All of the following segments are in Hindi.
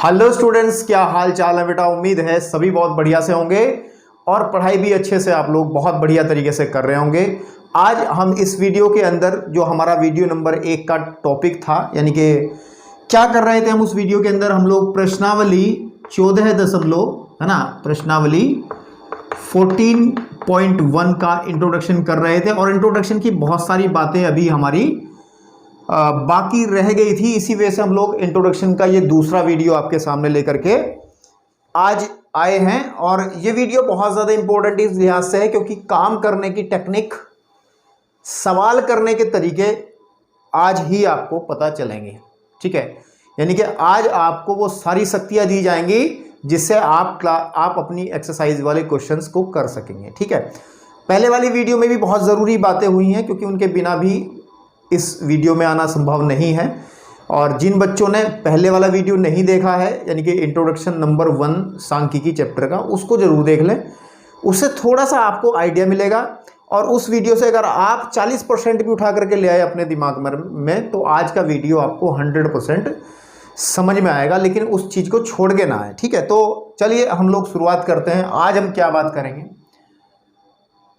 हेलो स्टूडेंट्स, क्या हाल चाल है बेटा। उम्मीद है सभी बहुत बढ़िया से होंगे और पढ़ाई भी अच्छे से आप लोग बहुत बढ़िया तरीके से कर रहे होंगे। आज हम इस वीडियो के अंदर जो हमारा वीडियो नंबर 1 का टॉपिक था, यानी कि क्या कर रहे थे हम उस वीडियो के अंदर, हम लोग प्रश्नावली 14 दशमलव है ना, प्रश्नावली 14.1 का इंट्रोडक्शन कर रहे थे। और इंट्रोडक्शन की बहुत सारी बातें अभी हमारी बाकी रह गई थी, इसी वजह से हम लोग इंट्रोडक्शन का ये दूसरा वीडियो आपके सामने लेकर के आज आए हैं। और ये वीडियो बहुत ज़्यादा इंपॉर्टेंट इस लिहाज से है क्योंकि काम करने की टेक्निक, सवाल करने के तरीके आज ही आपको पता चलेंगे। ठीक है, यानी कि आज आपको वो सारी शक्तियां दी जाएंगी जिससे आप अपनी एक्सरसाइज वाले क्वेश्चंस को कर सकेंगे। ठीक है, पहले वाली वीडियो में भी बहुत ज़रूरी बातें हुई हैं क्योंकि उनके बिना भी इस वीडियो में आना संभव नहीं है। और जिन बच्चों ने पहले वाला वीडियो नहीं देखा है, यानी कि इंट्रोडक्शन नंबर 1 सांख्यिकी चैप्टर का, उसको जरूर देख लें, उससे थोड़ा सा आपको आइडिया मिलेगा। और उस वीडियो से अगर आप 40% भी उठा करके ले आए अपने दिमाग में तो आज का वीडियो आपको 100% समझ में आएगा, लेकिन उस चीज़ को छोड़ के ना आए। ठीक है, तो चलिए हम लोग शुरुआत करते हैं। आज हम क्या बात करेंगे,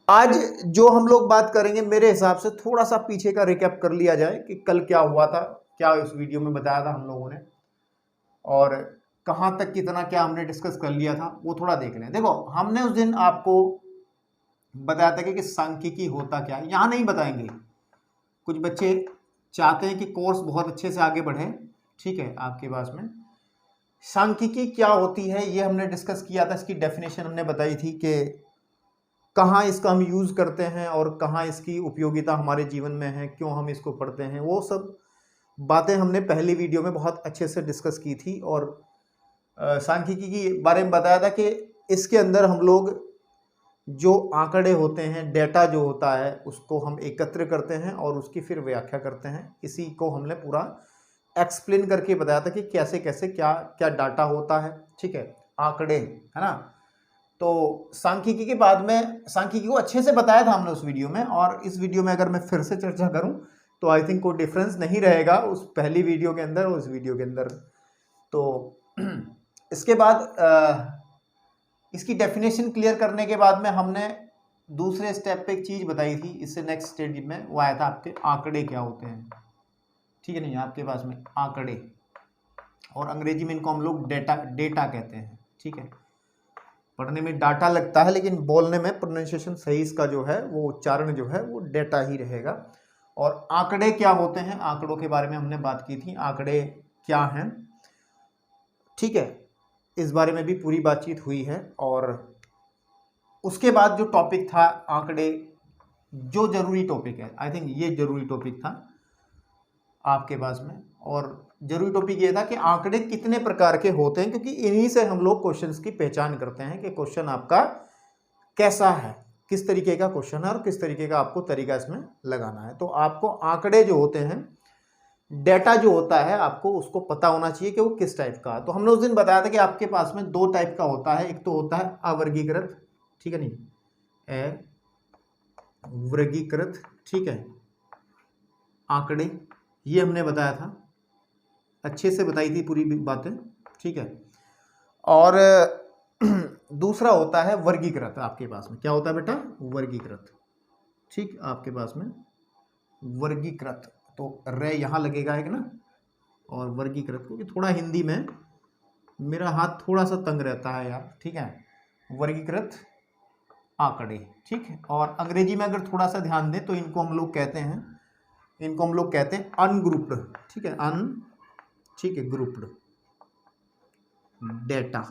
आज जो हम लोग बात करेंगे, मेरे हिसाब से थोड़ा सा पीछे का रिकैप कर लिया जाए कि कल क्या हुआ था, क्या इस वीडियो में बताया था हम लोगों ने, और कहाँ तक कितना क्या हमने डिस्कस कर लिया था, वो थोड़ा देख लें। देखो, हमने उस दिन आपको बताया था कि सांख्यिकी होता क्या है। यहाँ नहीं बताएंगे, कुछ बच्चे चाहते हैं कि कोर्स बहुत अच्छे से आगे बढ़े। ठीक है, आपके पास में सांख्यिकी क्या होती है ये हमने डिस्कस किया था। इसकी डेफिनेशन हमने बताई थी कि कहाँ इसका हम यूज़ करते हैं और कहाँ इसकी उपयोगिता हमारे जीवन में है, क्यों हम इसको पढ़ते हैं, वो सब बातें हमने पहली वीडियो में बहुत अच्छे से डिस्कस की थी। और सांख्यिकी के बारे में बताया था कि इसके अंदर हम लोग जो आंकड़े होते हैं, डेटा जो होता है, उसको हम एकत्र करते हैं और उसकी फिर व्याख्या करते हैं। इसी को हमने पूरा एक्सप्लेन करके बताया था कि कैसे कैसे क्या क्या डाटा होता है। ठीक है, आंकड़े, है ना। तो सांख्यिकी के बाद में सांख्यिकी को अच्छे से बताया था हमने उस वीडियो में, और इस वीडियो में अगर मैं फिर से चर्चा करूं तो आई थिंक कोई डिफरेंस नहीं रहेगा उस पहली वीडियो के अंदर और उस वीडियो के अंदर। तो इसके बाद इसकी डेफिनेशन क्लियर करने के बाद में हमने दूसरे स्टेप पे एक चीज़ बताई थी। इससे नेक्स्ट स्टेज में वो आया था आपके आंकड़े क्या होते हैं। ठीक है, नहीं, आपके पास में आंकड़े, और अंग्रेजी में इनको हम लोग डेटा कहते हैं। ठीक है, पढ़ने में डाटा लगता है लेकिन बोलने में प्रोनाउंसिएशन सही इसका जो है, वो उच्चारण जो है वो डेटा ही रहेगा। और आंकड़े क्या होते हैं, आंकड़ों के बारे में हमने बात की थी, आंकड़े क्या हैं। ठीक है, इस बारे में भी पूरी बातचीत हुई है। और उसके बाद जो टॉपिक था आंकड़े, जो जरूरी टॉपिक है, आई थिंक ये जरूरी टॉपिक था आपके पास में। और जरूरी टॉपिक ये था कि आंकड़े कितने प्रकार के होते हैं, क्योंकि इन्हीं से हम लोग क्वेश्चंस की पहचान करते हैं कि क्वेश्चन आपका कैसा है, किस तरीके का क्वेश्चन है और किस तरीके का आपको तरीका इसमें लगाना है। तो आपको आंकड़े जो होते हैं, डेटा जो होता है, आपको उसको पता होना चाहिए कि वो किस टाइप का है। तो हमने उस दिन बताया था कि आपके पास में 2 टाइप का होता है। एक तो होता है अवर्गीकृत, ठीक है, नहीं, अवर्गीकृत, ठीक है, आंकड़े, ये हमने बताया था, अच्छे से बताई थी पूरी बातें। ठीक है, और दूसरा होता है वर्गीकृत। आपके पास में क्या होता है बेटा, वर्गीकृत। ठीक, आपके पास में वर्गीकृत, तो रे यहाँ लगेगा एक ना, और वर्गीकृत, क्योंकि थोड़ा हिंदी में मेरा हाथ थोड़ा सा तंग रहता है यार। ठीक है, वर्गीकृत आंकड़े। ठीक है, और अंग्रेजी में अगर थोड़ा सा ध्यान दें तो इनको हम लोग कहते हैं अनग्रुप्ड। ठीक है, ठीक है, ग्रुप्ड डेटा।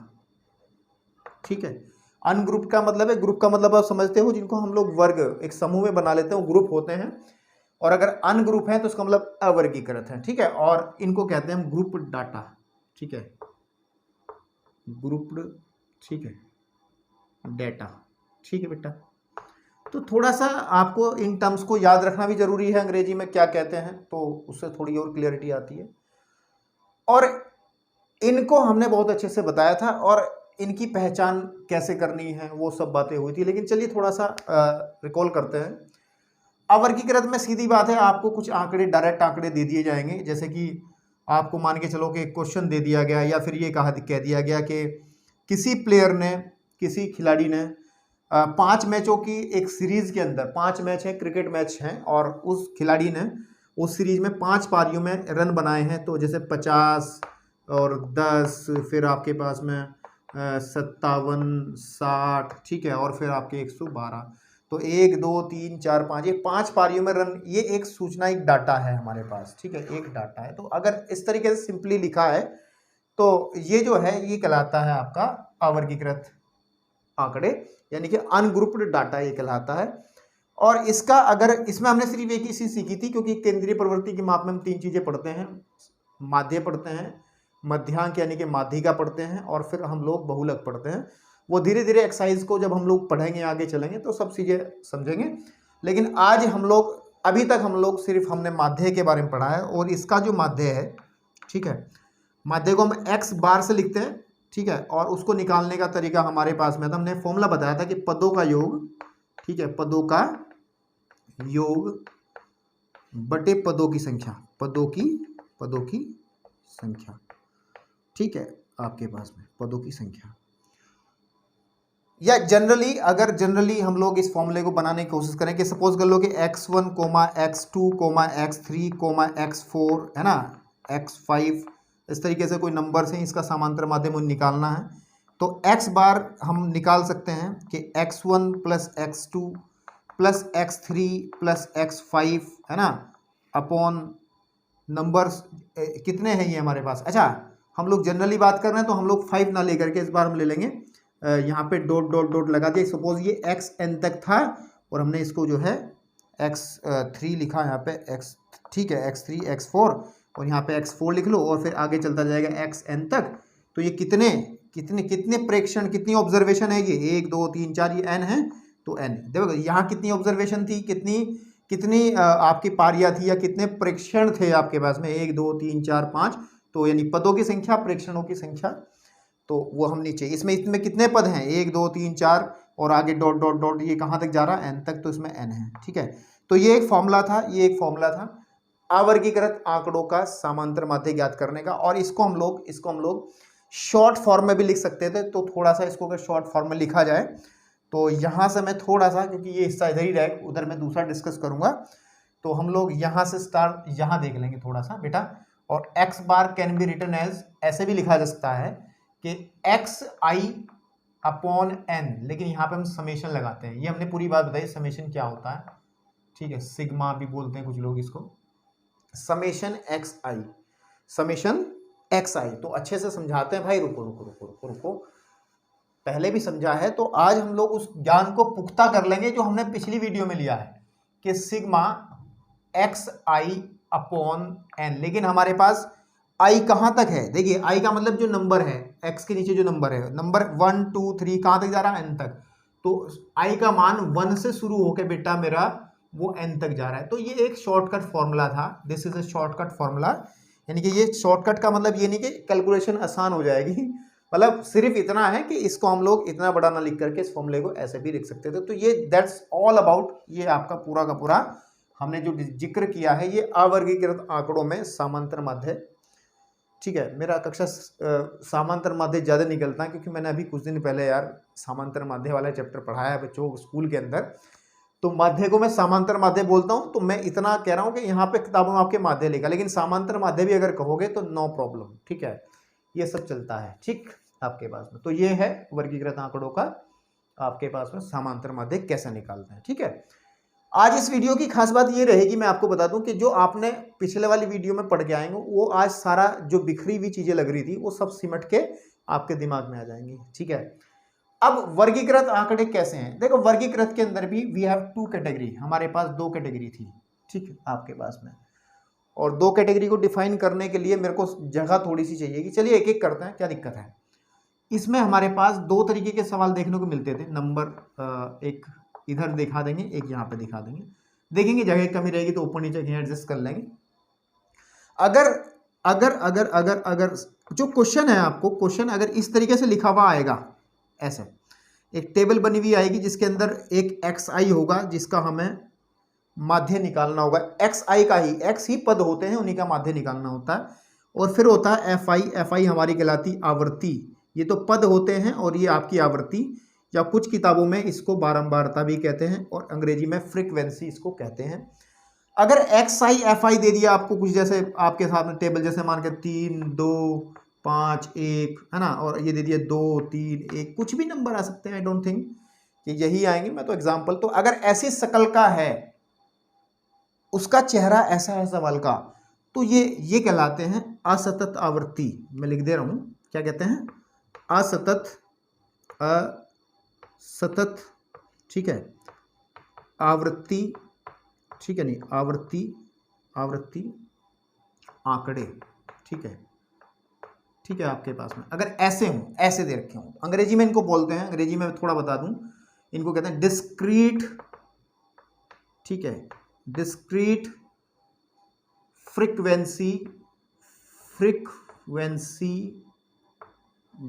ठीक है, अनग्रुप का मतलब है, ग्रुप का मतलब आप समझते हो, जिनको हम लोग वर्ग, एक समूह में बना लेते हैं, वो ग्रुप होते हैं। और अगर अनग्रुप है तो उसका मतलब अवर्गीकृत है। ठीक है, और इनको कहते हैं हम ग्रुप डाटा। ठीक है, ग्रुप्ड, ठीक है, डेटा। ठीक है बेटा, तो थोड़ा सा आपको इन टर्म्स को याद रखना भी जरूरी है, अंग्रेजी में क्या कहते हैं, तो उससे थोड़ी और क्लियरिटी आती है। और इनको हमने बहुत अच्छे से बताया था, और इनकी पहचान कैसे करनी है वो सब बातें हुई थी। लेकिन चलिए थोड़ा सा रिकॉल करते हैं। अवर्गीकृत में सीधी बात है, आपको कुछ आंकड़े, डायरेक्ट आंकड़े दे दिए जाएंगे, जैसे कि आपको मान के चलो कि एक क्वेश्चन दे दिया गया या फिर ये कह दिया गया कि किसी प्लेयर ने, किसी खिलाड़ी ने 5 मैचों की एक सीरीज के अंदर, 5 मैच है, क्रिकेट मैच हैं, और उस खिलाड़ी ने उस सीरीज में 5 पारियों में रन बनाए हैं। तो जैसे 50 और 10, फिर आपके पास में 57, 60, ठीक है, और फिर आपके 112। तो 1 2 3 4 5, ये 5 पारियों में रन, ये एक सूचना, एक डाटा है हमारे पास, ठीक है, एक डाटा है। तो अगर इस तरीके से सिंपली लिखा है तो ये जो है ये कहलाता है आपका अवर्गीकृत आंकड़े, यानी कि अनग्रुप्ड डाटा ये कहलाता है। और इसका अगर इसमें हमने सिर्फ एक ही चीज सीखी थी, क्योंकि केंद्रीय प्रवृत्ति के माप में हम 3 चीजें पढ़ते हैं, माध्य पढ़ते हैं, मध्यांक यानी कि माध्यिका पढ़ते हैं, और फिर हम लोग बहुलक पढ़ते हैं। वो धीरे धीरे एक्सरसाइज को जब हम लोग पढ़ेंगे, आगे चलेंगे तो सब चीजें समझेंगे। लेकिन आज हम लोग, अभी तक हम लोग सिर्फ हमने माध्य के बारे में पढ़ा है, और इसका जो माध्य है, ठीक है, माध्य को हम एक्स बार से लिखते हैं, ठीक है, और उसको निकालने का तरीका हमारे पास में था, हमने फॉर्मूला बताया था कि पदों का योग, ठीक है, पदों का योग बटे पदों की संख्या, पदों की संख्या, ठीक है, आपके पास में पदों की संख्या। या जनरली हम लोग इस फॉर्मूले को बनाने की कोशिश करें कि सपोज कर लो कि x1, x2, x3, x4 है ना, x5, इस तरीके से कोई नंबर से इसका समांतर माध्य मुझे निकालना है। तो x बार हम निकाल सकते हैं कि x1 plus x2 plus x3 plus x5 है ना, अपॉन नंबर्स कितने हैं ये हमारे पास। अच्छा, हम लोग जनरली बात कर रहे हैं तो हम लोग 5 ना लेकर के इस बार हम ले लेंगे, यहाँ पे डॉट डॉट डॉट लगा दिया। सपोज ये xn तक था और हमने इसको जो है x3 लिखा यहाँ पे, x, ठीक है, x3 x4, और यहाँ पे x4 लिख लो, और फिर आगे चलता जाएगा xn तक। तो ये कितने कितने कितने प्रेक्षण, कितनी ऑब्जर्वेशन है ये, 1 2 3 4, ये n है, तो n देखो यहाँ कितनी ऑब्जर्वेशन थी, कितनी कितनी आपकी पारियां थी या कितने प्रेक्षण थे आपके पास में, 1 2 3 4 5, तो यानी पदों की संख्या, प्रेक्षणों की संख्या। तो वो हम नीचे इसमें कितने पद हैं, 1 2 3 4, और आगे डॉट डॉट डॉट, ये कहाँ तक जा रहा है, n तक, तो इसमें n है, ठीक है। तो ये एक फॉर्मूला था, ये एक फॉर्मूला था अवर्गीकृत आंकड़ों का समांतर माध्य ज्ञात करने का। और इसको हम लोग शॉर्ट फॉर्म में भी लिख सकते थे। तो थोड़ा सा इसको अगर शॉर्ट फॉर्म में लिखा जाए तो यहाँ से मैं थोड़ा सा, क्योंकि ये हिस्सा इधर ही रहेगा, उधर मैं दूसरा डिस्कस करूंगा, तो हम लोग यहाँ से स्टार्ट, यहाँ देख लेंगे थोड़ा सा बेटा। और x bar can be written as, ऐसे भी लिखा जा सकता है कि xi अपॉन n, लेकिन यहाँ पे हम समेशन लगाते हैं। ये हमने पूरी बात बताई समेशन क्या होता है, ठीक है, सिग्मा भी बोलते हैं कुछ लोग इसको, समेशन xi। तो अच्छे से समझाते हैं भाई, रुको रुको रुको रुको रुको, पहले भी समझा है, तो आज हम लोग उस ज्ञान को पुख्ता कर लेंगे जो हमने पिछली वीडियो में लिया है कि सिग्मा xi अपॉन n। लेकिन हमारे पास i कहां तक है, देखिए i का मतलब जो नंबर है, x के नीचे जो नंबर है, नंबर 1 2 3 कहां तक जा रहा है, n तक। तो i का मान 1 से शुरू होकर बेटा मेरा वो n तक जा रहा है। तो ये एक शॉर्टकट फॉर्मूला था, this is a shortcut formula, यानी कि ये शॉर्टकट का मतलब ये नहीं कि कैलकुलेशन आसान हो जाएगी, मतलब सिर्फ इतना है कि इसको हम लोग इतना बड़ा ना लिख करके इस फॉर्मूले को ऐसे भी लिख सकते थे। तो ये दैट्स ऑल अबाउट, ये आपका पूरा का पूरा हमने जो जिक्र किया है ये अवर्गीकृत आंकड़ों में समांतर माध्य, ठीक है। मेरा कक्षा समांतर माध्य ज़्यादा निकलता है क्योंकि मैंने अभी कुछ दिन पहले यार समांतर माध्य वाला चैप्टर पढ़ाया है बच्चों को स्कूल के अंदर। तो माध्य को मैं समांतर माध्य बोलता हूँ, तो मैं इतना कह रहा हूँ कि यहाँ पे किताबों में आपके माध्य लिखा, लेकिन समांतर माध्य भी अगर कहोगे तो नो प्रॉब्लम, ठीक है, ये सब चलता है, ठीक, आपके पास में। तो ये है वर्गीकृत आंकड़ों का आपके पास में समांतर माध्य कैसे निकालते हैं, ठीक है। आज इस वीडियो की खास बात ये रहेगी, मैं आपको बता दूं कि जो आपने पिछले वाली वीडियो में पढ़ के आएंगे वो आज सारा जो बिखरी हुई चीजें लग रही थी वो सब सिमट के आपके दिमाग में आ जाएंगी, ठीक है। अब वर्गीकृत आंकड़े कैसे हैं, देखो वर्गीकृत के अंदर भी वी हैव 2 कैटेगरी, हमारे पास 2 कैटेगरी थी, ठीक है, आपके पास में। और 2 कैटेगरी को डिफाइन करने के लिए मेरे को जगह थोड़ी सी चाहिए कि चलिए एक एक करते हैं, क्या दिक्कत है। इसमें हमारे पास 2 तरीके के सवाल देखने को मिलते थे, नंबर एक इधर दिखा देंगे, एक यहाँ पे दिखा देंगे, देखेंगे जगह कमी रहेगी तो ऊपर नीचे कहीं एडजस्ट कर लेंगे। अगर अगर अगर अगर अगर जो क्वेश्चन है, आपको क्वेश्चन अगर इस तरीके से लिखा हुआ आएगा, ऐसे एक टेबल बनी हुई आएगी जिसके अंदर एक xi होगा जिसका हमें माध्य निकालना होगा, xi का ही, x ही पद होते हैं उन्हीं का माध्य निकालना होता है। और फिर होता है एफ आई। एफ आई हमारी कहलाती आवृत्ति। ये तो पद होते हैं और ये आपकी आवृत्ति, या कुछ किताबों में इसको बारंबारता भी कहते हैं और अंग्रेजी में फ्रीक्वेंसी इसको कहते हैं। अगर एक्स आई एफ आई दे दिया आपको कुछ, जैसे आपके सामने टेबल जैसे मान के 3 2 5 1 है ना, और ये दे दिया 2 3 1, कुछ भी नंबर आ सकते हैं। आई डोंट थिंक कि यही आएंगे, मैं तो एग्जाम्पल। तो अगर ऐसी शकल का है, उसका चेहरा ऐसा है सवाल का, तो ये कहलाते हैं असतत आवृत्ति। मैं लिख दे रहा हूं, क्या कहते हैं? असतत, असतत, ठीक है, आवृत्ति, ठीक है, नहीं आवृत्ति, आवृत्ति आंकड़े, ठीक है, ठीक है। आपके पास में अगर ऐसे हों, ऐसे दे रखे हों, अंग्रेजी में इनको बोलते हैं, अंग्रेजी में थोड़ा बता दूं, इनको कहते हैं डिस्क्रीट, ठीक है, डिस्क्रीट फ्रीक्वेंसी, फ्रीक्वेंसी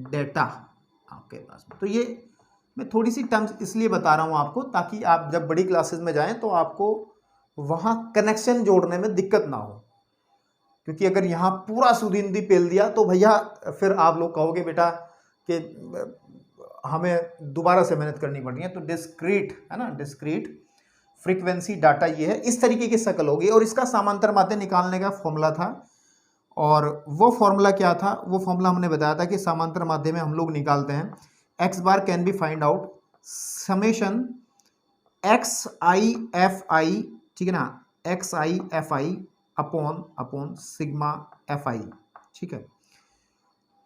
डेटा आपके पास में। तो ये मैं थोड़ी सी टर्म्स इसलिए बता रहा हूं आपको, ताकि आप जब बड़ी क्लासेस में जाएं तो आपको वहां कनेक्शन जोड़ने में दिक्कत ना हो। क्योंकि अगर यहाँ पूरा शुद्ध हिंदी पेल दिया तो भैया फिर आप लोग कहोगे बेटा कि हमें दोबारा से मेहनत करनी पड़नी है। तो डिस्क्रीट है ना, डिस्क्रीट फ्रीक्वेंसी डाटा ये है, इस तरीके की शक्ल होगी। और इसका समांतर माध्य निकालने का फॉर्मूला था, और वो फॉर्मूला क्या था? वो फॉर्मूला हमने बताया था कि समांतर माध्य में हम लोग निकालते हैं x bar can B find out summation x i f आई, ठीक है ना, x i f i upon sigma f आई, ठीक है।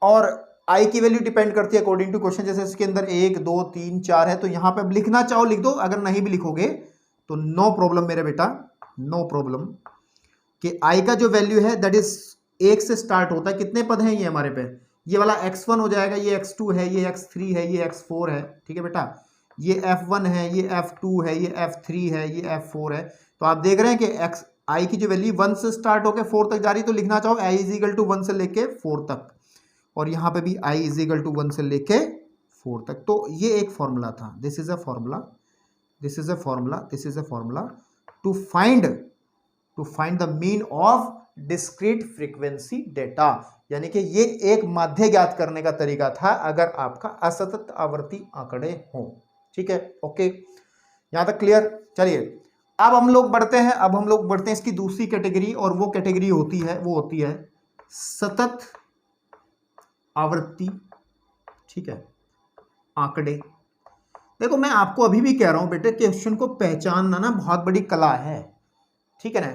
और आई की वैल्यू डिपेंड करती है अकॉर्डिंग टू क्वेश्चन। जैसे इसके अंदर 1 2 3 4 है, तो यहां पे लिखना चाहो लिख दो, अगर नहीं भी लिखोगे तो नो प्रॉब्लम मेरे बेटा, नो प्रॉब्लम। कि आई का जो वैल्यू है दैट इज 1 से स्टार्ट होता है। कितने पद हैं ये हमारे पे? ये वाला x1 हो जाएगा, ये x2 है, ये x3 है, ये x4 है, ठीक है बेटा। ये f1 है, ये f2 है, ये f3 है, ये f4 है। तो आप देख रहे हैं कि x आई की जो वैल्यू 1 से स्टार्ट होकर 4 तक जा रही, तो लिखना चाहो i इज इक्वल टू 1 से लेके 4 तक, और यहाँ पे भी i इज इक्वल टू 1 से लेके 4 तक। तो ये एक फॉर्मूला था, this is a formula, this is a formula, this is a formula to find the mean of discrete frequency data. यानी कि ये एक माध्य ज्ञात करने का तरीका था अगर आपका असतत आवर्ती आंकड़े हो, ठीक है, ओके, यहां तक क्लियर। चलिए अब हम लोग बढ़ते हैं, इसकी दूसरी कैटेगरी, और वो कैटेगरी होती है सतत आवृत्ति, ठीक है, आंकड़े। देखो मैं आपको अभी भी कह रहा हूं बेटे, क्वेश्चन को पहचानना ना बहुत बड़ी कला है, ठीक है ना।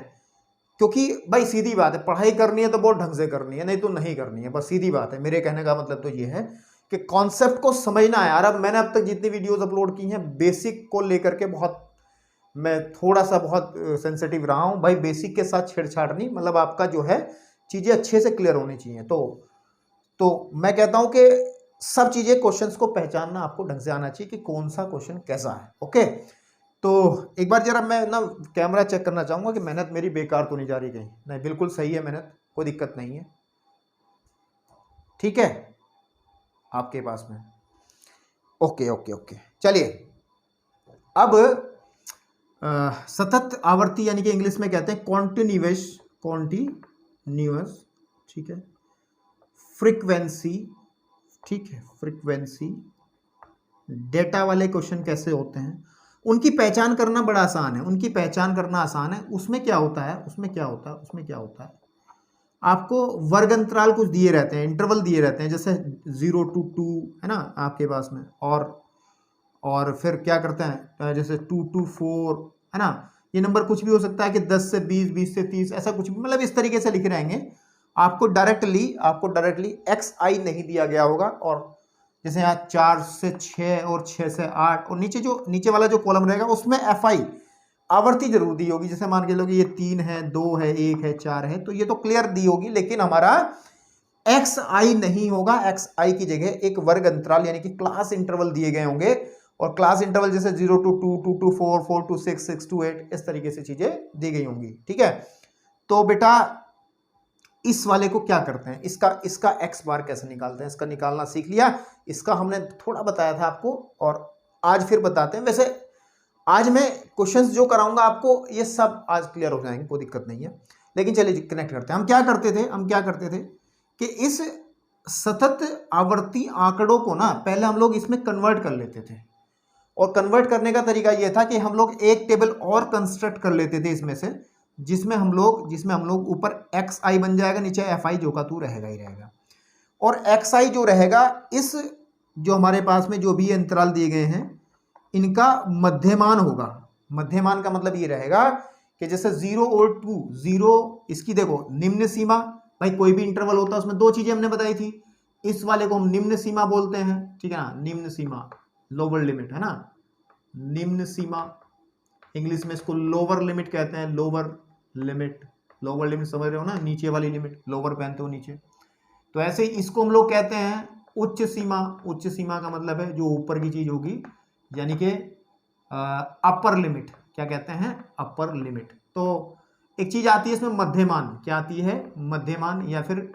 क्योंकि भाई सीधी बात है, पढ़ाई करनी है तो बहुत ढंग से करनी है, नहीं तो नहीं करनी है, बस सीधी बात है। मेरे कहने का मतलब तो ये है कि कॉन्सेप्ट को समझना है यार। अब मैंने अब तक जितनी वीडियोस अपलोड की हैं, बेसिक को लेकर के मैं थोड़ा सा बहुत सेंसिटिव रहा हूं भाई। बेसिक के साथ छेड़छाड़ नहीं, मतलब आपका जो है चीजें अच्छे से क्लियर होनी चाहिए। तो मैं कहता हूं कि सब चीजें, क्वेश्चंस को पहचानना आपको ढंग से आना चाहिए कि कौन सा क्वेश्चन कैसा है, ओके। तो एक बार जरा मैं ना कैमरा चेक करना चाहूंगा कि मेहनत मेरी बेकार तो नहीं जा रही कहीं। नहीं, बिल्कुल सही है मेहनत, कोई दिक्कत नहीं है, ठीक है आपके पास में, ओके ओके ओके। चलिए अब सतत आवर्ती यानी कि इंग्लिश में कहते हैं कॉन्टिन्यूअस, ठीक है, फ्रीक्वेंसी, ठीक है, फ्रीक्वेंसी डेटा वाले क्वेश्चन कैसे होते हैं, उनकी पहचान करना बड़ा आसान है, उनकी पहचान करना आसान है। उसमें क्या होता है, आपको वर्ग अंतराल कुछ दिए रहते हैं, इंटरवल दिए रहते हैं, जैसे 0 to 2 है ना आपके पास में, और फिर क्या करते हैं, जैसे 2 to 4 है ना। ये नंबर कुछ भी हो सकता है कि 10 से 20, 20 से 30, ऐसा कुछ भी, मतलब इस तरीके से लिखे रहेंगे। आपको डायरेक्टली एक्स आई नहीं दिया गया होगा, और जैसे यहाँ 4 से 6 और 6 से 8, और नीचे वाला जो कॉलम रहेगा उसमें एफ आई आवर्ती जरूर दी होगी। जैसे मान के लो कि ये 3 है, 2 है, 1 है, 4 है, तो ये तो क्लियर दी होगी, लेकिन हमारा एक्स आई नहीं होगा। एक्स आई की जगह एक वर्ग अंतराल यानी कि क्लास इंटरवल दिए गए होंगे, और क्लास इंटरवल जैसे 0 to 2, 2 to 4, 4 to 6, 6 to 8, इस तरीके से चीजें दी गई होंगी, ठीक है। तो बेटा इस वाले को क्या करते हैं, इसका एक्स बार कैसे निकालते हैं, इसका निकालना सीख लिया। इसका हमने थोड़ा बताया था आपको, और आज फिर बताते हैं। वैसे आज मैं क्वेश्चंस जो कराऊंगा आपको ये सब आज क्लियर हो जाएंगे, कोई दिक्कत नहीं है। लेकिन चलिए कनेक्ट करते हैं। हम क्या करते थे कि इस सतत आवर्ती आंकड़ों को ना पहले हम लोग इसमें कन्वर्ट कर लेते थे, और कन्वर्ट करने का तरीका यह था कि हम लोग एक टेबल और कंस्ट्रक्ट कर लेते थे इसमें से, जिसमें हम लोग ऊपर एक्स आई बन जाएगा, नीचे एफ आई जो का तू रहेगा ही रहेगा, और एक्स आई जो रहेगा इस जो हमारे पास में जो भी अंतराल दिए गए हैं इनका मध्यमान होगा। मध्यमान का मतलब ये रहेगा कि जैसे 0 और 2, 0 इसकी देखो निम्न सीमा, भाई कोई भी इंटरवल होता है उसमें दो चीजें हमने बताई थी, इस वाले को हम निम्न सीमा बोलते हैं, ठीक है ना, निम्न सीमा लोअर लिमिट है ना, निम्न सीमा, इंग्लिश में इसको लोअर लिमिट कहते हैं, लोअर लिमिट, लोअर लिमिट समझ रहे हो ना, नीचे वाली लिमिट, लोअर पहनते हो नीचे, तो ऐसे ही इसको हम लोग कहते हैं उच्च सीमा। उच्च सीमा का मतलब है जो ऊपर की चीज होगी, यानी कि अपर लिमिट, क्या कहते हैं, अपर लिमिट। तो एक चीज आती है इसमें मध्यमान, क्या आती है, मध्यमान, या फिर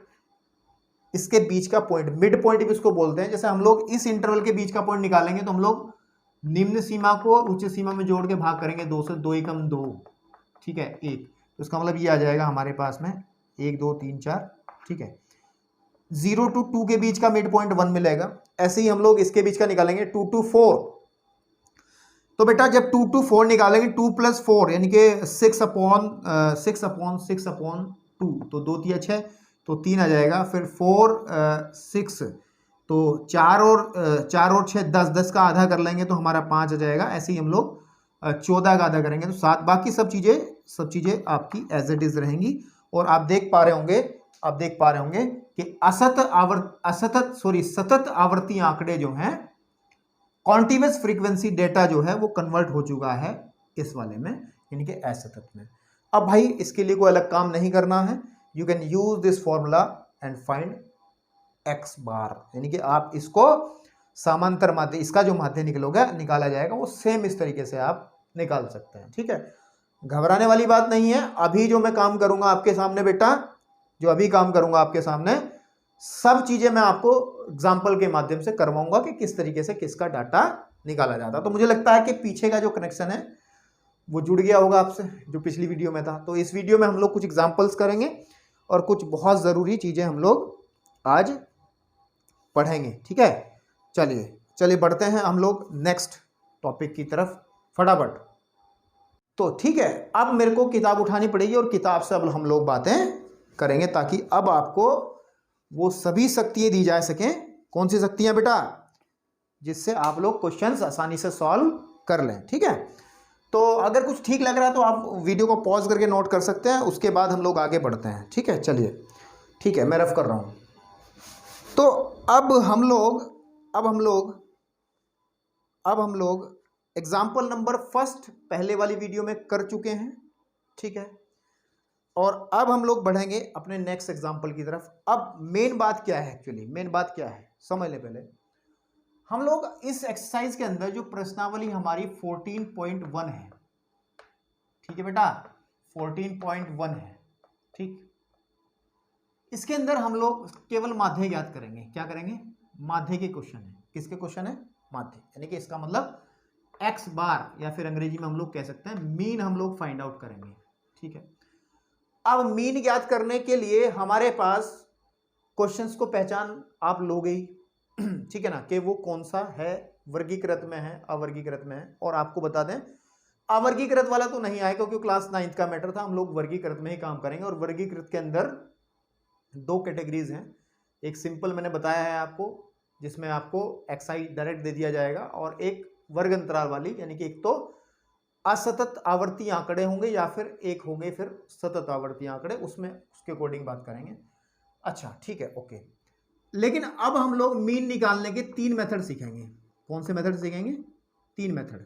इसके बीच का पॉइंट, मिड पॉइंट भी इसको बोलते हैं। जैसे हम लोग इस इंटरवल के बीच का पॉइंट निकालेंगे तो हम लोग निम्न सीमा को उच्च सीमा में जोड़ के भाग करेंगे, 2 से 2 एकम 2, ठीक है, 1, तो इसका मतलब ये आ जाएगा हमारे पास में 1 2 3 4, ठीक है। 0 to 2 के बीच का मिड पॉइंट 1 मिलेगा। ऐसे ही हम लोग इसके बीच का निकालेंगे 2 to 4, तो बेटा जब 2 to 4 निकालेंगे 2 + 4 यानी कि 6 अपॉन 2, तो 2 3 6, तो 3 आ जाएगा, फिर 4 6, तो 4 और 6 10, 10 का आधा कर लेंगे तो हमारा 5 आ जाएगा। ऐसे ही हम लोग 14 का आधा करेंगे तो 7, बाकी सब चीजें आपकी एज इट इज रहेंगी। और आप देख पा रहे होंगे कि सतत आवर्ती आंकड़े जो हैं, कॉन्टिन्यूअस फ्रीक्वेंसी डेटा जो है वो कन्वर्ट हो चुका है इस वाले में, यानी कि असतत में। अब भाई इसके लिए कोई अलग काम नहीं करना है, you can use this formula and find x bar, यानी कि आप इसको समांतर माध्य, इसका जो माध्य निकाला जाएगा वो सेम इस तरीके से आप निकाल सकते हैं, ठीक है। घबराने वाली बात नहीं है। अभी जो मैं काम करूंगा आपके सामने बेटा, जो अभी काम करूंगा आपके सामने, सब चीजें मैं आपको एग्जाम्पल के माध्यम से करवाऊंगा कि किस तरीके से किसका डाटा निकाला जाता है। तो मुझे लगता है कि पीछे का जो कनेक्शन है वो जुड़ गया होगा आपसे, जो पिछली वीडियो में था। तो इस वीडियो में हम लोग कुछ एग्जाम्पल्स करेंगे और कुछ बहुत ज़रूरी चीज़ें हम लोग आज पढ़ेंगे, ठीक है। चलिए बढ़ते हैं हम लोग नेक्स्ट टॉपिक की तरफ फटाफट। तो ठीक है, अब मेरे को किताब उठानी पड़ेगी और किताब से अब हम लोग बातें करेंगे, ताकि अब आपको वो सभी शक्तियाँ दी जा सकें। कौन सी शक्तियाँ बेटा? जिससे आप लोग क्वेश्चंस आसानी से सॉल्व कर लें, ठीक है। तो अगर कुछ ठीक लग रहा है तो आप वीडियो को पॉज करके नोट कर सकते हैं, उसके बाद हम लोग आगे बढ़ते हैं, ठीक है। चलिए ठीक है, मैं रफ कर रहा हूँ। तो अब हम लोग एग्जाम्पल नंबर फर्स्ट पहले वाली वीडियो में कर चुके हैं, ठीक है। और अब हम लोग बढ़ेंगे अपने नेक्स्ट एग्जाम्पल की तरफ। अब मेन बात क्या है, एक्चुअली मेन बात क्या है समझ ले। पहले हम लोग इस एक्सरसाइज के अंदर जो प्रश्नावली हमारी 14.1 है, ठीक है बेटा, 14.1 है, ठीक। इसके अंदर हम लोग केवल माध्य ज्ञात करेंगे। क्या करेंगे? माध्य के क्वेश्चन है। किसके क्वेश्चन है? माध्य, यानी कि इसका मतलब एक्स बार, या फिर अंग्रेजी में हम लोग कह सकते हैं मीन, हम लोग फाइंड आउट करेंगे, ठीक है। अब मीन ज्ञात करने के लिए हमारे पास क्वेश्चंस को पहचान आप लोगे ही, ठीक है ना, कि वो कौन सा है, वर्गीकृत में है, अवर्गीकृत में है। और आपको बता दें अवर्गीकृत वाला तो नहीं आएगा क्योंकि क्लास 9th का मैटर था, हम लोग वर्गीकृत में ही काम करेंगे। और वर्गीकृत के अंदर दो कैटेगरीज हैं। एक सिंपल मैंने बताया है आपको, जिसमें आपको एक्सआई डायरेक्ट दे दिया जाएगा, और एक वर्ग अंतराल वाली, यानी कि एक तो असतत आवर्ती आंकड़े होंगे या फिर एक होंगे फिर सतत आवर्ती आंकड़े, उसमें उसके अकॉर्डिंग बात करेंगे। अच्छा ठीक है, ओके। लेकिन अब हम लोग मीन निकालने के 3 मेथड सीखेंगे। कौन से मेथड सीखेंगे? 3 मेथड,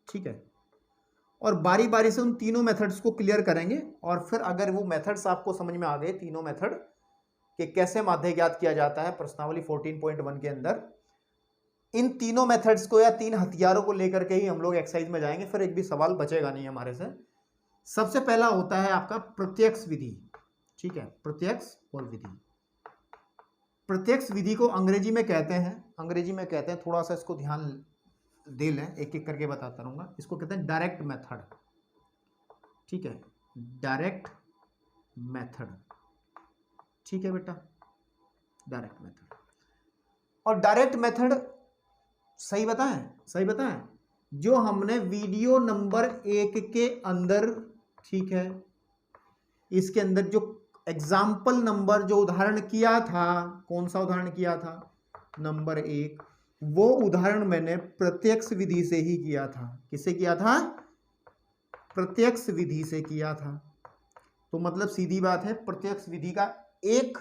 ठीक है। और बारी बारी से उन तीनों मेथड्स को क्लियर करेंगे, और फिर अगर वो मेथड्स आपको समझ में आ गए, तीनों मेथड कि कैसे माध्य ज्ञात किया जाता है प्रश्नावली 14.1 के अंदर, इन तीनों मेथड्स को या 3 हथियारों को लेकर के ही हम लोग एक्सरसाइज में जाएंगे। फिर एक भी सवाल बचेगा नहीं हमारे से। सबसे पहला होता है आपका प्रत्यक्ष विधि, ठीक है, प्रत्यक्ष और विधि। प्रत्यक्ष विधि को अंग्रेजी में कहते हैं, थोड़ा सा इसको ध्यान दे लें, एक एक करके बताता रहूंगा। इसको कहते हैं डायरेक्ट मेथड, ठीक है, डायरेक्ट मेथड। ठीक है बेटा, डायरेक्ट मेथड। और डायरेक्ट मेथड सही बताएं जो हमने वीडियो नंबर 1 के अंदर, ठीक है, इसके अंदर जो एग्जाम्पल नंबर जो उदाहरण किया था, कौन सा उदाहरण किया था, नंबर 1, वो उदाहरण मैंने प्रत्यक्ष विधि से ही किया था। किससे किया था? प्रत्यक्ष विधि से किया था। तो मतलब सीधी बात है, प्रत्यक्ष विधि का एक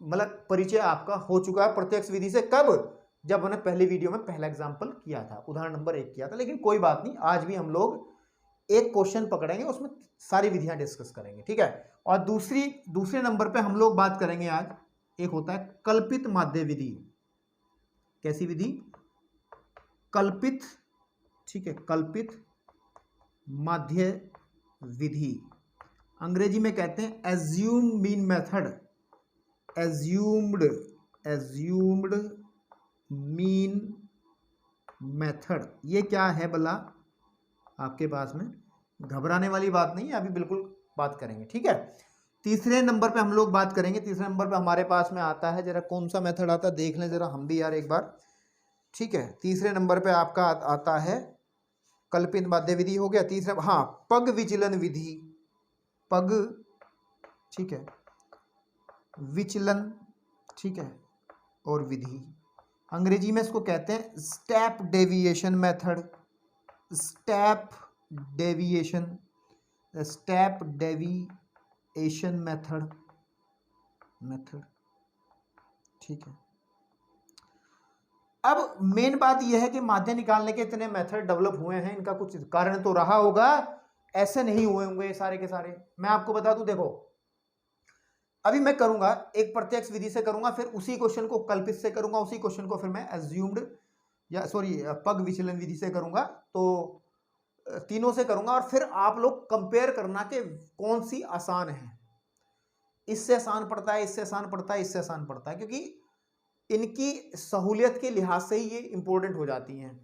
मतलब परिचय आपका हो चुका है प्रत्यक्ष विधि से। कब? जब मैंने पहले वीडियो में पहला एग्जाम्पल किया था, उदाहरण नंबर 1 किया था। लेकिन कोई बात नहीं, आज भी हम लोग एक क्वेश्चन पकड़ेंगे, उसमें सारी विधियां डिस्कस करेंगे, ठीक है। और दूसरे नंबर पे हम लोग बात करेंगे आज, एक होता है कल्पित माध्य विधि। कैसी विधि? कल्पित, ठीक है, कल्पित माध्य विधि। अंग्रेजी में कहते हैं assumed mean method. Assumed mean method, ये क्या है भला आपके पास में? घबराने वाली बात नहीं है, अभी बिल्कुल बात करेंगे, ठीक है। तीसरे नंबर पे हम लोग बात करेंगे। तीसरे नंबर पे हमारे पास में आता है, जरा कौन सा मेथड आता है देख लें जरा हम भी यार एक बार, ठीक है। तीसरे नंबर पे आपका आता है कल्पित माध्य विधि, हो गया तीसरा। हाँ, पग विचलन विधि। पग, ठीक है, विचलन, ठीक है, और विधि। अंग्रेजी में इसको कहते हैं step deviation method. Step deviation method, ठीक है। अब मेन बात यह है कि माध्य निकालने के इतने मेथड डेवलप हुए हैं, इनका कुछ कारण तो रहा होगा, ऐसे नहीं हुए होंगे सारे के सारे। मैं आपको बता दूं, देखो अभी मैं करूंगा एक प्रत्यक्ष विधि से करूंगा, फिर उसी क्वेश्चन को कल्पित से करूंगा, उसी क्वेश्चन को फिर मैं एज्यूम्ड या पग विचलन विधि से करूंगा। तो तीनों से करूंगा और फिर आप लोग कंपेयर करना कि कौन सी आसान है। इससे आसान पड़ता है, इससे आसान पड़ता है, इससे आसान पड़ता है, क्योंकि इनकी सहूलियत के लिहाज से ही ये इंपॉर्टेंट हो जाती हैं।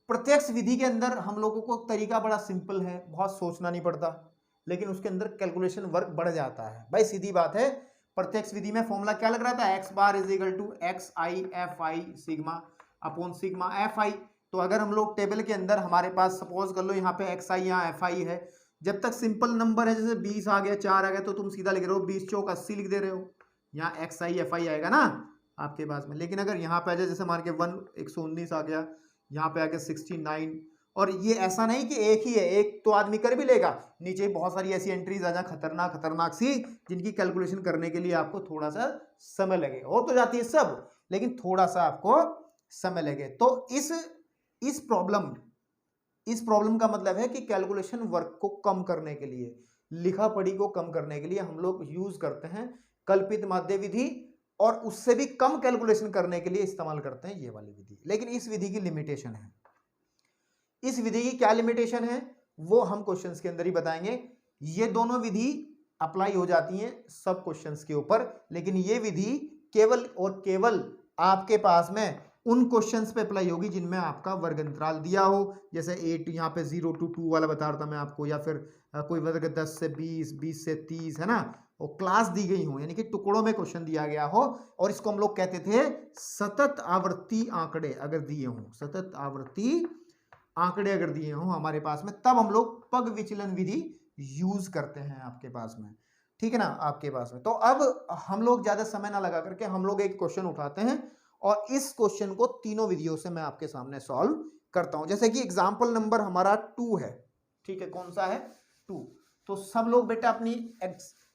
प्रत्यक्ष विधि के अंदर हम लोगों को तरीका बड़ा सिंपल है, बहुत सोचना नहीं पड़ता, लेकिन उसके अंदर कैलकुलेशन वर्क बढ़ जाता है। भाई सीधी बात है, प्रत्यक्ष विधि में फॉर्मूला क्या लग रहा था? X bar is equal to x i f i sigma upon sigma f i. तो अगर हम लोग टेबल के अंदर हमारे पास सपोज कर लो यहाँ पे एक्स आई, यहाँ एफ आई है, जब तक सिंपल नंबर है, जैसे 20 आ गया, 4 आ गया, तो तुम सीधा लिख रहे हो 20 चौक 80 लिख दे रहे हो, यहाँ एक्स आई एफ आई आएगा ना आपके पास में। लेकिन अगर यहाँ पे आ जाए, जैसे मान के 119 आ गया, यहाँ पे आ गया 69, और ये ऐसा नहीं कि एक ही है, एक तो आदमी कर भी लेगा, नीचे बहुत सारी ऐसी एंट्रीज आ जाए खतरनाक सी, जिनकी कैलकुलेशन करने के लिए आपको थोड़ा सा समय लगेगा। हो तो जाती है सब, लेकिन थोड़ा सा आपको समय लगे। तो इस प्रॉब्लम का मतलब है कि कैलकुलेशन वर्क को कम करने के लिए, लिखा पढ़ी को कम करने के लिए हम लोग यूज करते हैं कल्पित माध्य विधि, और उससे भी कम कैलकुलेशन करने के लिए इस्तेमाल करते हैं ये वाली विधि। लेकिन इस विधि की लिमिटेशन है। इस विधि की क्या लिमिटेशन है वो हम क्वेश्चंस के अंदर ही बताएंगे। ये दोनों विधि अप्लाई हो जाती हैं सब क्वेश्चंस के ऊपर, लेकिन ये विधि केवल और केवल आपके पास में उन क्वेश्चंस पे अप्लाई होगी जिनमें आपका वर्ग अंतराल दिया हो। जैसे 8 यहाँ पे 0 to 2 वाला बता रहा था मैं आपको, या फिर कोई वर्ग 10 से 20, 20 से 30 है ना, और क्लास दी गई हो, यानी कि टुकड़ों में क्वेश्चन दिया गया हो, और इसको हम लोग कहते थे सतत आवर्ती आंकड़े अगर दिए हों, सतत आवर्ती आंकड़े अगर दिए हों हमारे पास में, तब हम लोग पग विचलन विधि यूज करते हैं आपके पास में, ठीक है ना, आपके पास में। तो अब हम लोग ज्यादा समय ना लगा करके हम लोग एक क्वेश्चन उठाते हैं, और इस क्वेश्चन को तीनों विधियों से मैं आपके सामने सॉल्व करता हूं। जैसे कि एग्जाम्पल नंबर हमारा 2 है, ठीक है, कौन सा है? 2। तो सब लोग बेटा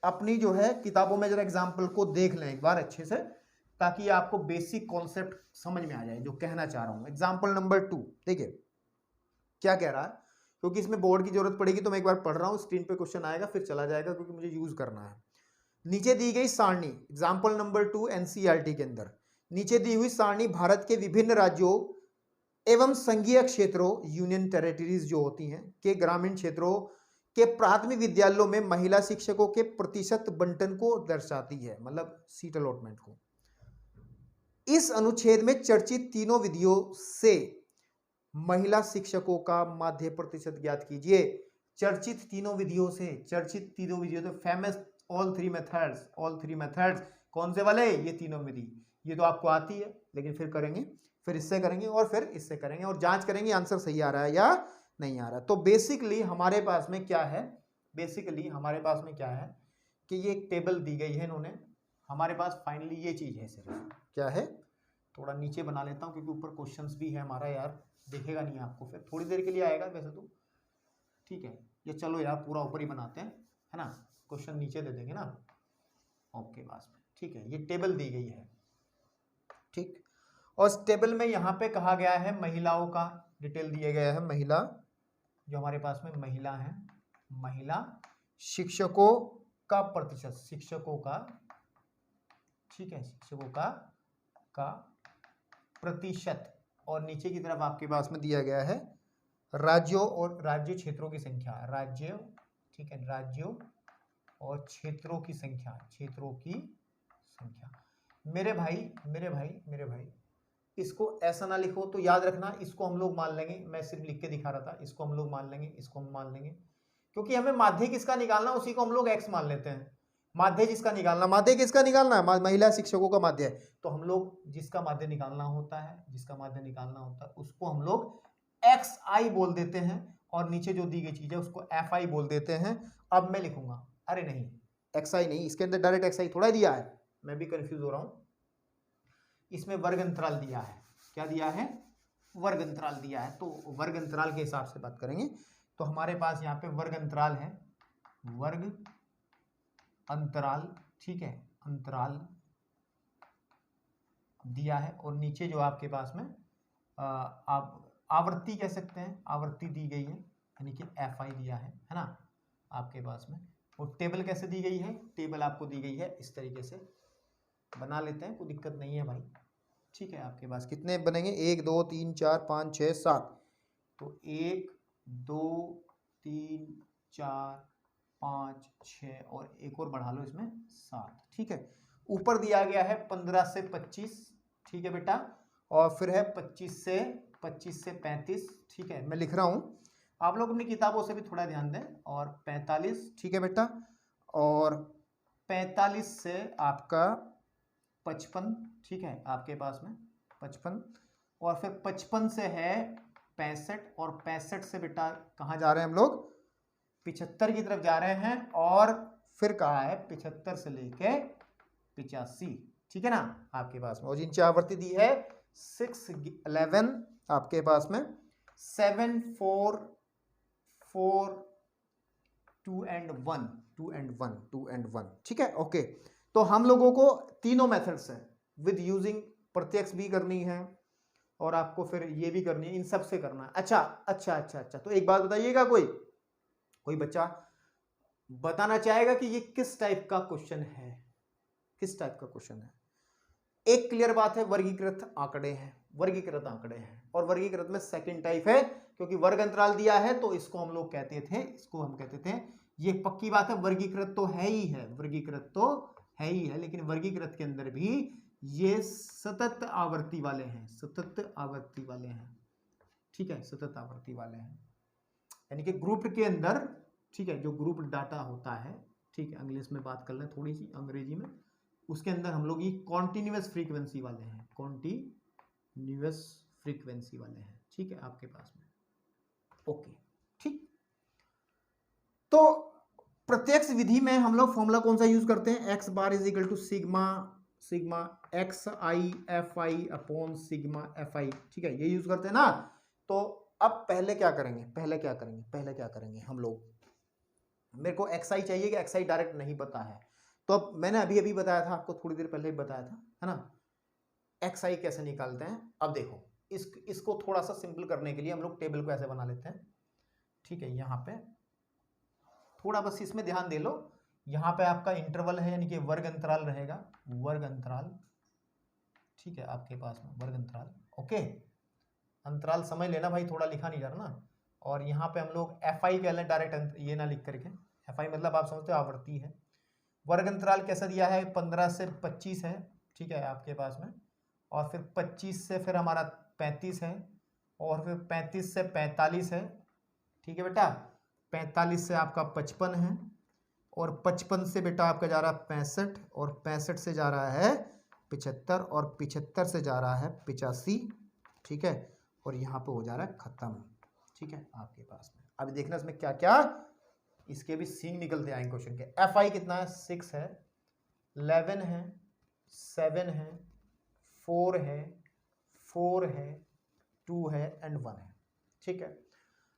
अपनी जो है किताबों में जरा एग्जाम्पल को देख लें एक बार अच्छे से, ताकि आपको बेसिक कॉन्सेप्ट समझ में आ जाए जो कहना चाह रहा हूं। एग्जाम्पल नंबर 2 देखिए क्या कह रहा है, क्योंकि इसमें बोर्ड की जरूरत पड़ेगी तो मैं एक बार पढ़ रहा हूं, स्क्रीन पे क्वेश्चन आएगा फिर चला जाएगा, क्योंकि मुझे यूज करना है। नीचे दी गई सारणी, एग्जाम्पल नंबर 2 एनसीईआरटी के अंदर नीचे दी हुई सारणी भारत के विभिन्न राज्यों एवं संघीय क्षेत्रों, यूनियन टेरिटरीज जो होती हैं, के ग्रामीण क्षेत्रों के प्राथमिक विद्यालयों में महिला शिक्षकों के प्रतिशत बंटन को दर्शाती है, मतलब सीट अलॉटमेंट को। इस अनुच्छेद में चर्चित तीनों विधियों से महिला शिक्षकों का माध्य प्रतिशत ज्ञात कीजिए। चर्चित तीनों विधियों से, चर्चित तीनों विधियों से, फेमस ऑल थ्री मेथड्स, कौन से वाले? ये तीनों विधि। ये तो आपको आती है, लेकिन फिर करेंगे, फिर इससे करेंगे और फिर इससे करेंगे और जांच करेंगे आंसर सही आ रहा है या नहीं आ रहा। तो बेसिकली हमारे पास में क्या है, कि ये एक टेबल दी गई है इन्होंने हमारे पास। फाइनली ये चीज है सिर्फ, क्या है, थोड़ा नीचे बना लेता हूँ क्योंकि ऊपर क्वेश्चंस भी है हमारा यार, देखेगा नहीं आपको, फिर थोड़ी देर के लिए आएगा वैसे तो, ठीक है। ये चलो यार पूरा ऊपर ही बनाते हैं, है ना, क्वेश्चन नीचे दे देंगे ना, ओके बस, ठीक है। ये टेबल दी गई है, ठीक, और इस टेबल में यहाँ पे कहा गया है महिलाओं का डिटेल दिया गया है। महिला, जो हमारे पास में महिला है, महिला शिक्षकों का प्रतिशत, शिक्षकों का, ठीक है, शिक्षकों का प्रतिशत, और नीचे की तरफ आपके पास में दिया गया है राज्यों और राज्य क्षेत्रों की संख्या, राज्यों, ठीक है, राज्यों और क्षेत्रों की संख्या, मेरे भाई इसको ऐसा ना लिखो, तो याद रखना इसको हम लोग मान लेंगे, मैं सिर्फ लिख के दिखा रहा था, इसको हम लोग मान लेंगे, इसको हम मान लेंगे, क्योंकि हमें माध्य किसका निकालना उसी को हम लोग x मान लेते हैं। माध्य किसका निकालना है, महिला शिक्षकों का माध्य है, तो हम लोग जिसका माध्य निकालना होता है उसको हम लोग xi बोल देते हैं, और नीचे जो दी गई चीज है उसको fi बोल देते हैं। अब मैं लिखूंगा, अरे नहीं xi नहीं, इसके अंदर डायरेक्ट xi थोड़ा दिया है, मैं भी कंफ्यूज हो रहा हूं। इसमें वर्ग अंतराल दिया है, क्या दिया है, वर्ग अंतराल दिया है, तो वर्ग अंतराल के हिसाब से बात करेंगे। तो हमारे पास यहाँ पे वर्ग अंतराल है, वर्ग अंतराल, ठीक है, अंतराल दिया है, और नीचे जो आपके पास में आप आवृत्ति कह सकते हैं, आवृत्ति दी गई है, यानी कि fi दिया है ना आपके पास में। और टेबल कैसे दी गई है, टेबल आपको दी गई है इस तरीके से, बना लेते हैं, कोई दिक्कत नहीं है भाई, ठीक है। आपके पास कितने बनेंगे, 1 2 3 4 5 6 7, तो 1 2 3 4 5 6 और एक और बढ़ा लो इसमें 7, ठीक है। ऊपर दिया गया है 15 से 25, ठीक है बेटा, और फिर है 25 से 35, ठीक है, मैं लिख रहा हूं, आप लोग अपनी किताबों से भी थोड़ा ध्यान दें, और 45, ठीक है बेटा, और 45 से आपका 55, ठीक है, आपके पास में 55, और फिर 55 से है 65, और 65 से बेटा कहाँ जा रहे हैं हम लोग, 75 की तरफ जा रहे हैं, और फिर कहा है 75 से लेके 85, ठीक है ना आपके पास में। और जिनकी आवृत्ति दी है 6 11 आपके पास में 7 4 4 2 and 1, ठीक है, ओके। तो हम लोगों को तीनों मेथड्स हैं, विद यूजिंग प्रत्यक्ष भी करनी है, और आपको फिर ये भी करनी है, इन सब से करना है। अच्छा, तो एक बात बताइएगा, कोई बच्चा बताना चाहेगा कि ये किस टाइप का क्वेश्चन है, एक क्लियर बात है, वर्गीकृत आंकड़े हैं, और वर्गीकृत में सेकंड टाइप है, क्योंकि वर्ग अंतराल दिया है तो इसको हम लोग कहते थे, ये पक्की बात है, वर्गीकृत तो है ही है, लेकिन वर्गीकृत के अंदर भी ये सतत आवर्ती वाले हैं, ठीक है, सतत आवर्ती वाले हैं, यानी कि ग्रुप के अंदर, ठीक है, जो ग्रुप डाटा होता है, ठीक है, इंग्लिश में बात कर लें थोड़ी सी, अंग्रेजी में, उसके अंदर हम लोग ये कॉन्टिन्यूअस फ्रीक्वेंसी वाले हैं, ठीक है, आपके पास में, ओके, ठीक। तो प्रत्यक्ष विधि में हम लोग फॉर्मूला कौन सा यूज करते हैं, x bar is equal to sigma xi fi upon sigma fi, ठीक है, ये यूज करते हैं ना। तो अब पहले क्या करेंगे हम लोग, मेरे को xi चाहिए कि xi डायरेक्ट नहीं पता है, तो अब मैंने अभी बताया था आपको, थोड़ी देर पहले ही बताया था, है ना, xi कैसे निकालते हैं। अब देखो इसको थोड़ा सा सिंपल करने के लिए हम लोग टेबल को ऐसे बना लेते हैं, ठीक है, यहाँ पे थोड़ा बस इसमें ध्यान दे लो, यहाँ पे आपका इंटरवल है, यानी कि वर्ग अंतराल रहेगा, ठीक है, आपके पास में वर्ग अंतराल, ओके, अंतराल समझ लेना भाई, थोड़ा लिखा नहीं जा रहा ना। और यहाँ पे हम लोग fi कह लें डायरेक्ट, ये ना लिख करके, fi मतलब आप समझते हो आवृत्ति है। वर्ग अंतराल कैसा दिया है, 15 से 25 है, ठीक है, आपके पास में, और फिर 25 से फिर हमारा 35 है, और फिर 35 से 45 है, ठीक है बेटा, 45 से आपका 55 है, और 55 से बेटा आपका जा रहा है 65, और 65 से जा रहा है 75, और 75 से जा रहा है 85, ठीक है, और यहाँ पे हो जा रहा है ख़त्म, ठीक है आपके पास में। अभी देखना इसमें क्या क्या इसके भी सीन निकलते आएंगे क्वेश्चन के। एफ आई कितना है, 6 है, 11 है, 7 है, 4 है, 4 है, 2 है एंड 1 है, ठीक है।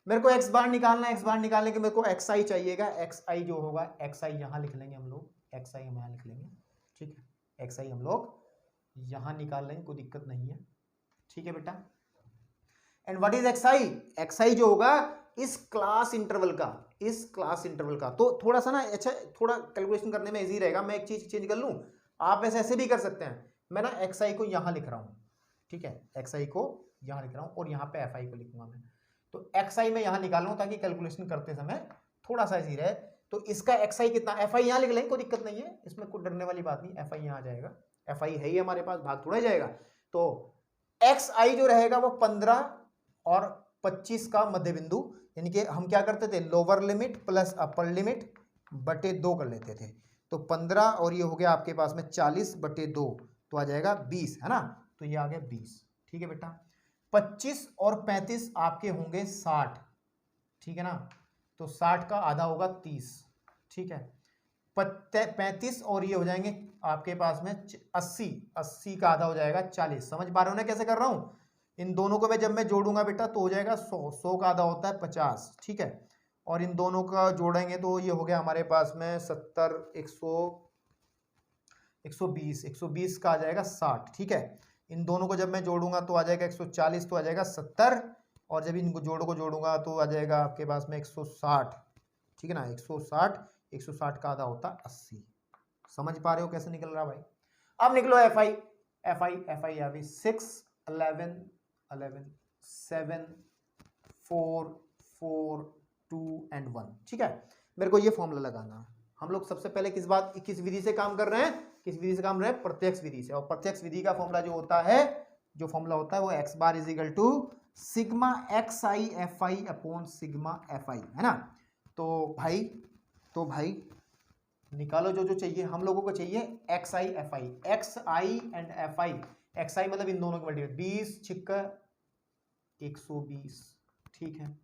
मेरे को एक्स बार निकालना है, एक्स बार निकालने के मेरे को एक्स आई चाहिएगा। एक्स आई जो होगा, एक्स आई यहाँ लिख लेंगे हम लोग, एक्स आई हम यहाँ लिख लेंगे, ठीक है। एक्स आई हम लोग यहाँ निकाल लेंगे, कोई दिक्कत नहीं है, ठीक है बेटा। And what is x i, x i जो होगा इस क्लास इंटरवल का, इस क्लास इंटरवल का। तो थोड़ा सा ना अच्छा, थोड़ा कैलकुलेशन करने में इजी रहेगा। मैं एक चीज चेंज कर लूँ, आप वैसे ऐसे भी कर सकते हैं। मैं ना एक्स आई को यहाँ लिख रहा हूँ, ठीक है, एक्स आई को यहाँ लिख रहा हूँ और यहाँ पे एफ आई को लिखूंगा मैं। तो एक्स आई मैं यहाँ निकाल लूँ ताकि कैलकुलेशन करते समय थोड़ा सा इजी रहे। तो इसका एक्स आई कितना, एफ आई यहाँ लिख लेंगे, कोई दिक्कत नहीं है, इसमें कोई डरने वाली बात नहीं। एफ आई यहाँ आ जाएगा, एफ आई है ही हमारे पास, भाग थोड़ा जाएगा। तो एक्स आई जो रहेगा वो 15 और 25 का मध्य बिंदु, यानी कि हम क्या करते थे, lower limit plus upper limit बटे 2 कर लेते थे। तो 15 और ये हो गया आपके पास में 40 बटे 2, तो आ जाएगा 20, है ना। तो ये आ गया 20, ठीक है बेटा। 25 और 35 आपके होंगे 60, ठीक है ना। तो 60 का आधा होगा 30, ठीक है। 35 और ये हो जाएंगे आपके पास में 80, 80 का आधा हो जाएगा 40। समझ पा रहे हो ना कैसे कर रहा हूं। इन दोनों को जब मैं जोड़ूंगा बेटा तो हो जाएगा 100, 100 का आधा होता है 50, ठीक है। और इन दोनों का जोड़ेंगे तो ये हो गया हमारे पास में 70, 120, 120 का आ जाएगा 60, ठीक है। इन दोनों को जब मैं जोड़ूंगा तो आ जाएगा 140, तो आ जाएगा 70, और जब इन जोड़ों को जोड़ूंगा तो आ जाएगा आपके पास में 160, ठीक है ना। 160, 160 का आधा होता है 80। समझ पा रहे हो कैसे निकल रहा भाई। अब निकलो f i, f i, f i आ गई 6, 11, 11, 7, 4, 4, 2 एंड 1, ठीक है। मेरे को ये फॉर्मूला लगाना है। हम लोग सबसे पहले किस विधि से काम कर रहे हैं, किस विधि से काम कर रहे हैं, प्रत्यक्ष विधि से। और प्रत्यक्ष विधि का फॉर्मूला जो होता है, जो फॉर्मूला होता है वो x bar is equal to sigma x i f i upon sigma f i, है ना। तो भाई निकालो जो जो चाहिए हम लोगों को चाहिए x i f i, x i and f i. X i मतलब इन दोनों के मल्टीपल, 20 छिक्का 120, ठीक है।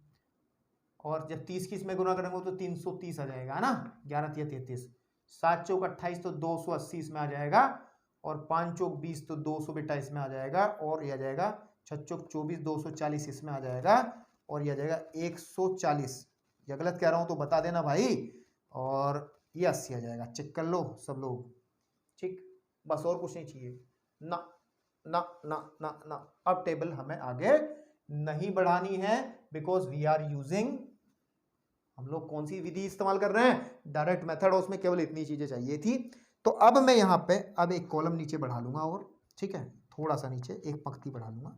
और जब 30 की इसमें गुना करेंगे तो 330 आ जाएगा, है ना। 11 तिया 33, 7 चौक 28 तो 280 इसमें आ जाएगा, और 5 चौक 20 तो 200 बेटा इसमें आ जाएगा, और यह आ जाएगा 6 चौक 24 240 इसमें आ जाएगा, और यह आ जाएगा 140। या गलत कह रहा हूं तो बता देना भाई। और ये 80 आ जाएगा, चेक कर लो सब लोग, ठीक। बस और कुछ नहीं चाहिए ना ना ना ना ना। अब टेबल हमें आगे नहीं बढ़ानी है, बिकॉज वी आर यूजिंग, हम लोग कौन सी विधि इस्तेमाल कर रहे हैं, डायरेक्ट मेथड, उसमें केवल इतनी चीजें चाहिए थी। तो अब मैं यहाँ पे अब एक कॉलम नीचे बढ़ा लूंगा, और ठीक है थोड़ा सा नीचे एक पंक्ति बढ़ा लूंगा।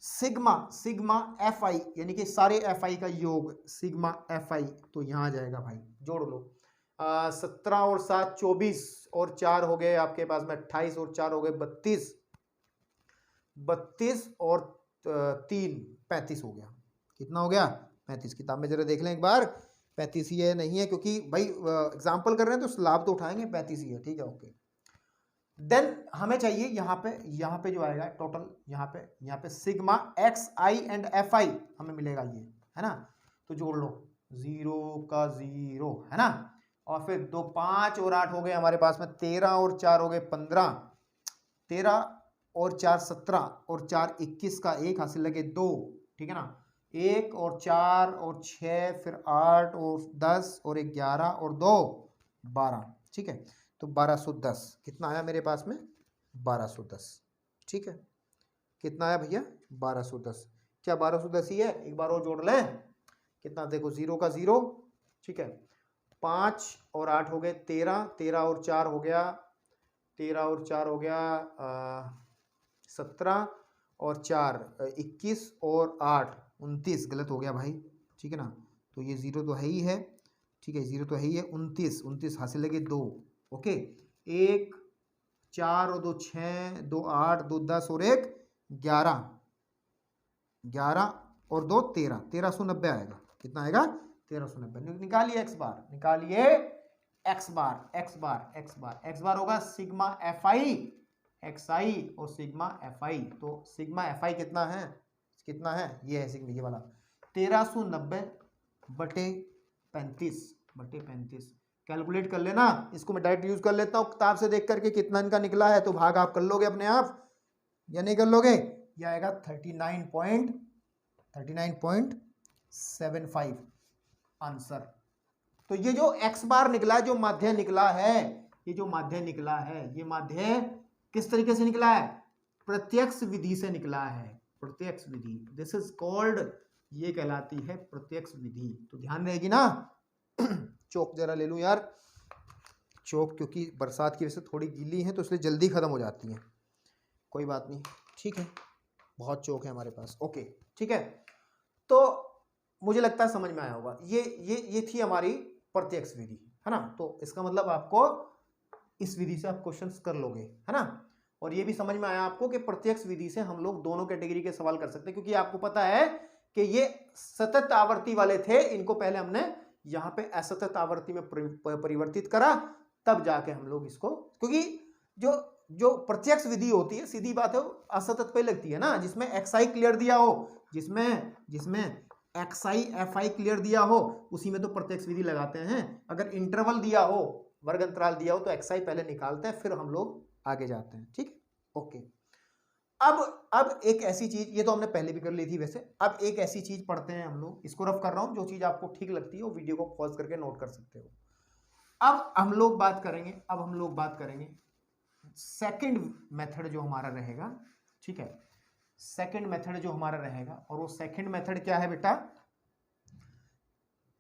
सिग्मा, सिग्मा एफ आई, यानी कि सारे एफ आई का योग सिग्मा एफ आई, तो यहाँ आ जाएगा भाई, जोड़ लो। 17 और 7 24, और 4 हो गए आपके पास में 28, और 4 हो गए 32, 32 और 3 35 हो गया। कितना हो गया, 35। किताब में जरा देख लें एक बार, 35 ही है नहीं है, क्योंकि भाई एग्जाम्पल कर रहे हैं तो लाभ तो उठाएंगे, 35 ही है, ठीक है ओके। देन हमें चाहिए यहाँ पे जो आएगा टोटल, यहाँ पे sigma x i and f आई हमें मिलेगा ये, है ना। तो जोड़ लो, 0 का 0, है ना। और फिर 2 5 और 8 हो गए हमारे पास में 13, और 4 हो गए 15, 13 और 4 17, और 4 21 का 1 हासिल लगे 2, ठीक है ना। 1 और 4 और 6, फिर 8 और 10 और 11 और 2 12, ठीक है। तो 1210 कितना आया मेरे पास में, 1210, ठीक है। कितना आया भैया, 1210। क्या 1210 ही है, एक बार और जोड़ लें। कितना देखो, 0 का 0, ठीक है। 5 और 8 हो गए 13, 13 और 4 हो गया 13 और 4 हो गया 17, और 4 21, और 8 29, गलत हो गया भाई, ठीक है ना। तो ये 0 तो है ही है, ठीक है, 0 तो है ही है। 29, 29 हासिल लगे 2, ओके। 1 4 और 2 6, 2 8, 2 10 और 1 11, 11 और 2 13, 1390 आएगा। कितना आएगा, 1390। निकालिए एक्स बार, निकालिए एक्स बार, एक्स बार, एक्स बार, एक्स बार होगा सिग्मा एफ आई एक्स आई और सिग्मा एफ आई। तो सिग्मा एफ आई कितना है, कितना है, ये है सिग्मा, ये वाला 1390 बटे 35 कैलकुलेट कर लेना। इसको मैं डायरेक्ट यूज कर लेता हूँ किताब से देख करके, कितना इनका निकला है तो भाग आप कर लोगे अपने आप या नहीं कर लोगे। यह आएगा 39.75 आंसर। तो ये जो एक्स बार निकला, जो माध्य निकला है, ये जो माध्य निकला है, ये माध्य किस तरीके से निकला है, प्रत्यक्ष विधि से निकला है, प्रत्यक्ष विधि। दिस इज कॉल्ड, ये कहलाती है प्रत्यक्ष विधि। तो ध्यान रहेगी ना। चौक जरा ले लूं यार, चौक क्योंकि बरसात की वजह से थोड़ी गीली है तो इसलिए जल्दी खत्म हो जाती है। कोई बात नहीं, ठीक है, बहुत चौक है हमारे पास। ओके ठीक है, तो मुझे लगता है समझ में आया होगा। ये थी हमारी प्रत्यक्ष विधि, है ना। तो इसका मतलब आपको इस विधि से आप क्वेश्चंस कर लोगे, है ना। और ये भी समझ में आया आपको कि प्रत्यक्ष विधि से हम लोग दोनों कैटेगरी के सवाल कर सकते हैं, क्योंकि आपको पता है कि ये सतत आवर्ती वाले थे, इनको पहले हमने यहाँ पे असतत आवर्ती में परिवर्तित करा, तब जाके हम लोग इसको, क्योंकि जो प्रत्यक्ष विधि होती है, सीधी बात है, असतत पे लगती है ना, जिसमें एक्स आई क्लियर दिया हो, जिसमें x i f I clear दिया हो, उसी में तो प्रत्यक्ष विधि लगाते हैं। अगर इंटरवल दिया हो, वर्ग अंतराल दिया हो, तो एक्स आई पहले निकालते हैं, फिर हम लोग आगे जाते हैं, ठीक है। ओके, अब एक ऐसी चीज, ये तो हमने पहले भी कर ली थी वैसे, अब एक ऐसी चीज पढ़ते हैं हम लोग, इसको रफ कर रहा हूं, जो चीज आपको ठीक लगती है वो वीडियो को पॉज करके नोट कर सकते हो। अब हम लोग बात करेंगे सेकंड मेथड जो हमारा रहेगा, ठीक है, सेकंड मेथड जो हमारा रहेगा, और वो सेकंड मेथड क्या है बेटा,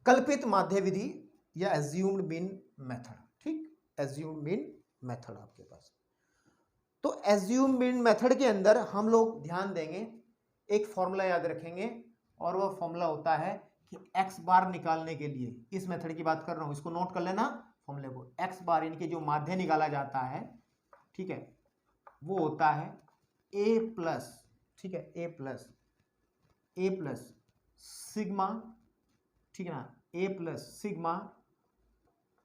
कल्पित माध्य विधि या एज्यूम्ड मीन मेथड, ठीक, एज्यूम्ड मीन मेथड आपके पास। तो एज्यूम्ड मीन मेथड के अंदर हम लोग ध्यान देंगे, एक फॉर्मूला याद रखेंगे, और वह फॉर्मूला होता है कि एक्स बार निकालने के लिए, इस मेथड की बात कर रहा हूं, इसको नोट कर लेना फॉर्मूले को। एक्स बार यानी कि जो माध्य निकाला जाता है, ठीक है, वो होता है ए प्लस, ठीक है, ए प्लस सिग्मा, ठीक है ना, a plus sigma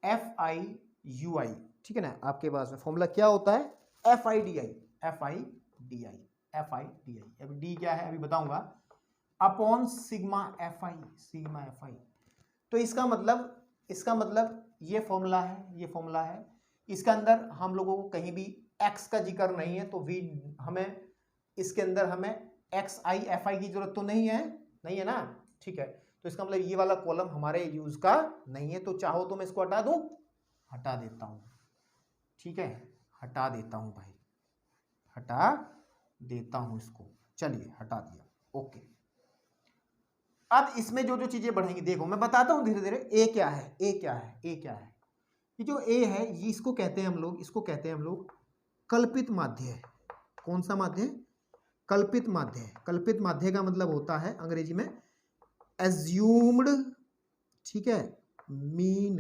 f i u i, ठीक है ना। आपके पास में फॉर्मूला क्या होता है, F i d I, f i d I, f i d आई। अभी डी क्या है अभी बताऊंगा, upon sigma f i, sigma f i. तो इसका मतलब ये फॉर्मूला है, ये फॉर्मूला है, इसका अंदर हम लोगों को कहीं भी एक्स का जिक्र नहीं है, तो वी हमें इसके अंदर हमें एक्स आई एफ आई की जरूरत तो नहीं है ना, ठीक है। तो इसका मतलब ये वाला कॉलम हमारे यूज का नहीं है, तो चाहो तो मैं इसको हटा दूं, हटा देता हूं, ठीक है, हटा देता हूं भाई, हटा देता हूं इसको, चलिए हटा दिया। ओके, अब इसमें जो चीजें बढ़ेंगी देखो मैं बताता हूं धीरे धीरे। ए क्या है, ए क्या है, ए क्या है, ये जो ए है, ये इसको कहते हैं हम लोग, इसको कहते हैं हम लोग कल्पित माध्य। कौन सा माध्य, कल्पित माध्य। कल्पित माध्य का मतलब होता है अंग्रेजी में एज्यूम्ड, ठीक है, मीन,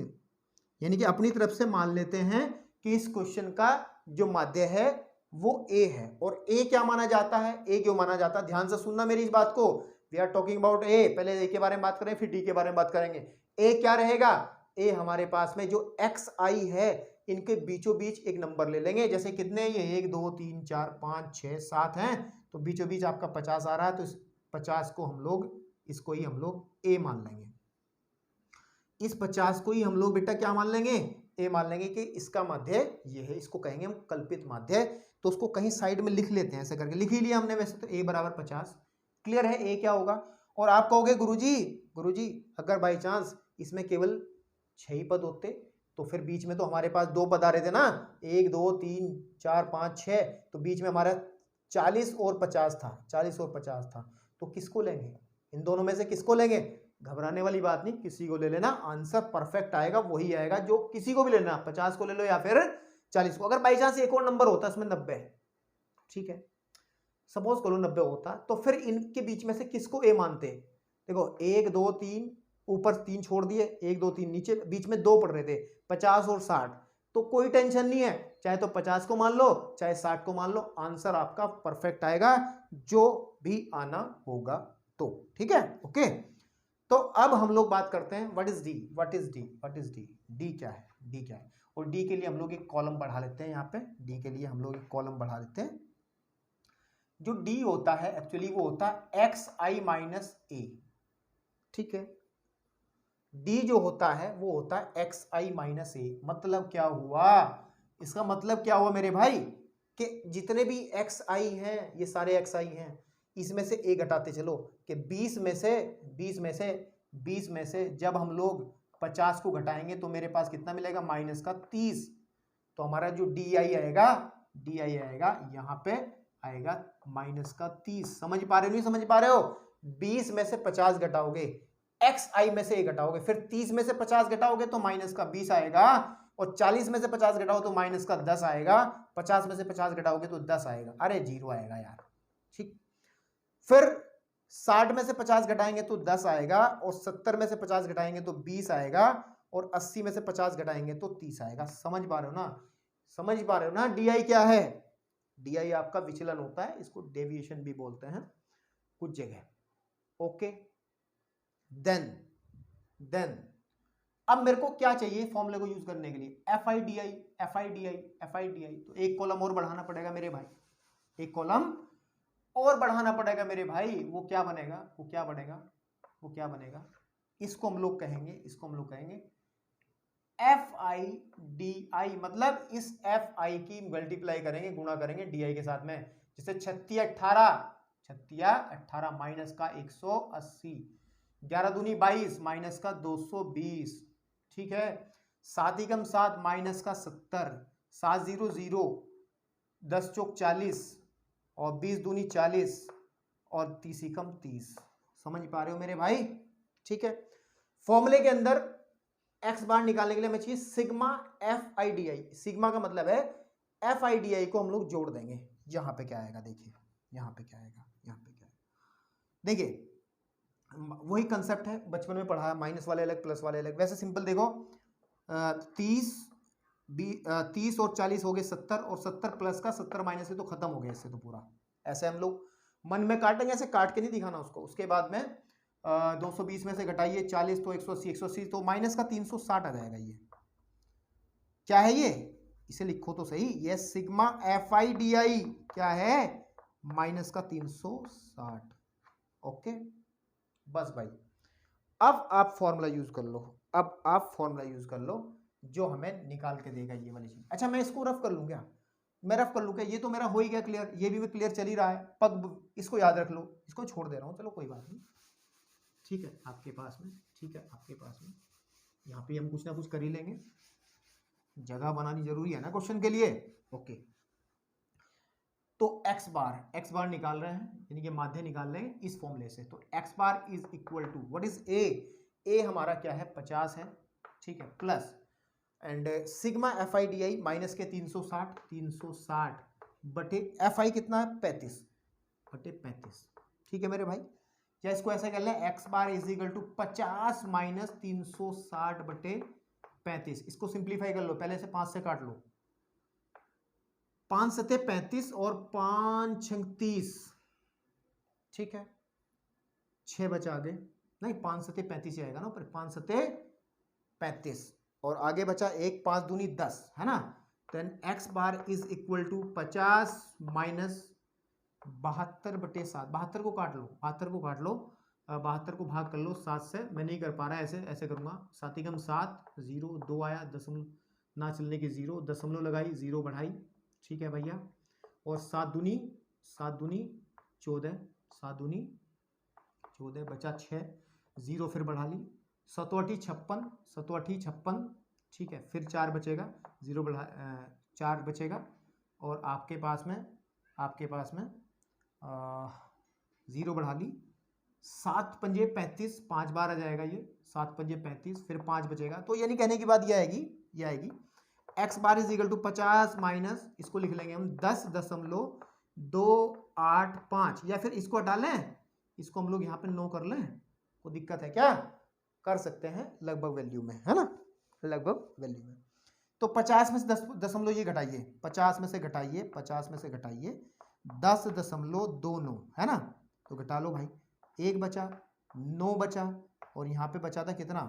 यानी कि अपनी तरफ से मान लेते हैं कि इस क्वेश्चन का जो माध्य है वो ए है। और ए क्या माना जाता है, ए क्यों माना जाता है, ध्यान से सुनना मेरी इस बात को। वी आर टॉकिंग अबाउट ए, पहले ए के बारे में बात करें फिर डी के बारे में बात करेंगे। ए क्या रहेगा, ए हमारे पास में जो एक्स आई है, इनके बीचों बीच एक नंबर ले लेंगे, जैसे कितने ये 1 2 3 4 5 6 7 हैं, तो बीचों बीच आपका 50 आ रहा है, तो इस 50 को हम लोग, इसको ही हम लोग ए मान लेंगे। इस 50 को ही हम लोग बेटा क्या मान लेंगे, ए मान लेंगे कि इसका माध्य ये है, इसको कहेंगे हम कल्पित माध्य। तो उसको कहीं साइड में लिख लेते हैं, ऐसे करके लिख ही लिया हमने वैसे तो, ए बराबर 50, क्लियर है ए क्या होगा। और आप कहोगे गुरुजी अगर बाई चांस इसमें केवल 6 ही पद होते तो फिर बीच में तो हमारे पास 2 पद आ रहे थे ना, 1 2 3 4 5 6, तो बीच में हमारा 40 और 50 था, 40 और 50 था, तो किसको लेंगे, इन दोनों में से किसको लेंगे। घबराने वाली बात नहीं, किसी को ले लेना, आंसर परफेक्ट आएगा, वही आएगा जो किसी को भी लेना, 50 को ले लो या फिर 40 को। अगर बाई चांस एक और नंबर होता इसमें 90, ठीक है, सपोज करो 90 होता, तो फिर इनके बीच में से किसको ए मानते। देखो 1 2 3 ऊपर 3 छोड़ दिए, 1 2 3 नीचे, बीच में 2 पड़ रहे थे, 50 और 60, तो कोई टेंशन नहीं है, चाहे तो 50 को मान लो चाहे 60 को मान लो, आंसर आपका परफेक्ट आएगा जो भी आना होगा, तो ठीक है। ओके, तो अब हम लोग बात करते हैं what is D, what is D, what is D, D क्या है, डी क्या है। और डी के लिए हम लोग एक कॉलम बढ़ा लेते हैं, यहाँ पे डी के लिए हम लोग एक कॉलम बढ़ा लेते हैं। जो डी होता है एक्चुअली वो होता है एक्स आई माइनस ए, ठीक है। डी जो होता है वो होता है एक्स आई माइनस ए। मतलब क्या हुआ, इसका मतलब क्या हुआ मेरे भाई कि जितने भी एक्स आई हैं ये सारे एक्स आई हैं, इसमें से ए घटाते चलो कि 20 में से जब हम लोग 50 को घटाएंगे तो मेरे पास कितना मिलेगा, माइनस का 30। तो हमारा जो डी आई आएगा यहाँ पे आएगा माइनस का 30। समझ पा रहे हो नहीं समझ पा रहे हो? 20 में से 50 घटाओगे, एक्स आई में से ए घटाओगे, फिर 30 में से 50 घटाओगे तो माइनस का 20 आएगा, और 40 में से 50 घटाओ तो माइनस का 10 आएगा, 50 में से 50 घटाओगे तो 10 आएगा, अरे 0 आएगा यार, ठीक। फिर 60 में से 50 घटाएंगे तो 10 आएगा, और 70 में से 50 घटाएंगे तो 20 आएगा, और 80 में से 50 घटाएंगे तो 30 आएगा। समझ पा रहे हो ना, समझ पा रहे हो ना? डी आई क्या है, डी आई आपका विचलन होता है, इसको डेविएशन भी बोलते हैं कुछ जगह, ओके। देन अब मेरे को क्या चाहिए फॉर्मूले को यूज करने के लिए, F i d I, f i d I, f i d आई। तो एक कॉलम और बढ़ाना पड़ेगा मेरे भाई, एक कॉलम और बढ़ाना पड़ेगा मेरे भाई। वो क्या बनेगा, वो क्या बनेगा, इसको हम लोग कहेंगे एफ आई डी आई। मतलब इस एफ आई की मल्टीप्लाई करेंगे, गुणा करेंगे डी आई के साथ में। जैसे 36 18 माइनस का 180, 11 दूनी 22 माइनस का 220, ठीक है। 7 एकम 7 माइनस का 70, 7 0 0, 10 चौक 40, और 20 दूनी 40, और 30 एकम 30। समझ पा रहे हो मेरे भाई, ठीक है। फॉर्मूले के अंदर एक्स बार निकालने के लिए हमें चाहिए sigma f i d I. Sigma का मतलब है एफ आई डी आई को हम लोग जोड़ देंगे। यहां पे क्या आएगा, देखिए यहां पे क्या आएगा, देखिए वही कंसेप्ट है, बचपन में पढ़ा है, माइनस वाले अलग प्लस वाले अलग। वैसे सिंपल देखो, 30 और 40 हो गए 70, और 70 प्लस का 70 माइनस से तो खत्म हो गया, इससे तो पूरा ऐसे हम लोग मन में काटेंगे, ऐसे काट के नहीं दिखाना उसको। उसके बाद में 220 में से घटाइए 40 तो 180, 180 तो माइनस का 360 आ जाएगा। ये क्या है, ये इसे लिखो तो सही, ये सिग्मा एफ आई डी आई क्या है, माइनस का 360, ओके। बस भाई, अब आप फॉर्मूला यूज कर लो, जो हमें निकाल के देगा ये वाली चीज। अच्छा मैं इसको रफ कर लूं क्या, ये तो मेरा हो ही गया क्लियर, ये भी क्लियर चल ही रहा है, पग इसको याद रख लो, इसको छोड़ दे रहा हूं, चलो कोई बात नहीं, ठीक है आपके पास में, यहाँ पे हम कुछ ना कुछ कर ही लेंगे, जगह बनानी जरूरी है ना क्वेश्चन के लिए, ओके। तो x बार निकाल रहे हैं, यानी कि माध्य निकाल रहे हैं इस फॉर्मूले से। तो x bar is equal to what is a हमारा क्या है 50 है, ठीक है, plus and sigma f i d i minus के 360 बटे एफ आई कितना है 35, ठीक है मेरे भाई। या इसको ऐसा कर लें, x bar is equal to 50 minus 360 बटे 35। इसको सिंप्लीफाई कर लो, पहले से 5 से काट लो, 5 सते 35 और 5 छंग 30, ठीक है, 6 बचा आगे, नहीं 5 सते 35 ही आएगा ना ऊपर, 5 सते 35 और आगे बचा 1, 5 दूनी 10 है ना। Then x bar is equal to 50 minus 72 बटे 7, 72 को काट लो, 72 को भाग कर लो 7 से। मैं नहीं कर पा रहा, ऐसे करूंगा, 7 एकम 7, 0 2 आया, दशमलव ना चलने की 0, दशमलव लगाई 0 बढ़ाई, ठीक है भैया, और 7 दूनी 14, 7 दूनी 14 बचा 6, 0 फिर बढ़ा ली, 7 8 56, ठीक है, फिर 4 बचेगा, 0 बढ़ा 4 बचेगा, और आपके पास में 0 बढ़ा ली, 7 पंजे 35, 5 बार आ जाएगा ये, 7 पंजे 35, फिर 5 बचेगा। तो यानी कहने की बात ये आएगी x bar is equal to 50 minus, इसको लिख लेंगे हम 10.285, या फिर इसको हटा लें, इसको हम लोग यहाँ पे 9 कर लें, कोई दिक्कत है क्या, कर सकते हैं लगभग वैल्यू में, है ना, लगभग वैल्यू में। तो 50 में से 10 दशमलव ये घटाइए, 50 में से घटाइए 10.29 है ना, तो घटा लो भाई, 1 बचा, 9 बचा, और यहाँ पे बचा था कितना,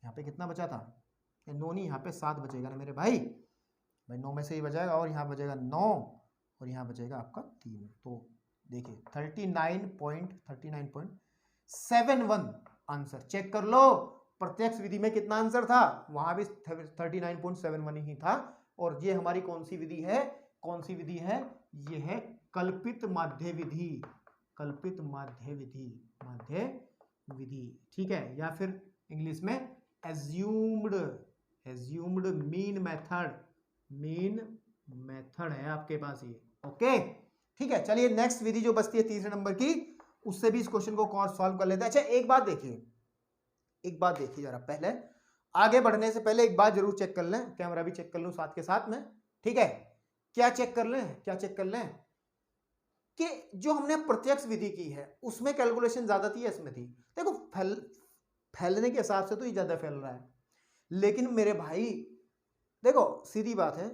यहाँ पे कितना बचा था, 9 नहीं, यहाँ पे 7 बचेगा ना मेरे भाई। 9 में से ही बचेगा और यहाँ बचेगा 9 और यहाँ बचेगा आपका 3। तो देखिए 39.71 आंसर चेक कर लो। प्रत्यक्ष विधि में कितना आंसर था, वहां भी 39.71 ही था। और ये हमारी कौन सी विधि है, कौन सी विधि है, ये है कल्पित माध्य विधि, कल्पित माध्य विधि, माध्य विधि, ठीक है, या फिर इंग्लिश में assumed, assumed mean method, mean method है आपके पास ये। ओके ठीक है, चलिए नेक्स्ट विधि जो बचती है तीसरे नंबर की, उससे भी इस क्वेश्चन को सॉल्व कर लेते हैं। अच्छा एक बात देखिए, एक बात देखिए जरा, पहले आगे बढ़ने से पहले एक बात जरूर चेक कर लें, कैमरा भी चेक कर लूं साथ के साथ में, ठीक है। क्या चेक कर लें, क्या चेक कर लें कि जो हमने प्रत्यक्ष विधि की है उसमें कैलकुलेशन ज्यादा थी या इसमें थी। देखो फैलने के हिसाब से तो ये ज्यादा फैल रहा है, लेकिन मेरे भाई देखो सीधी बात है,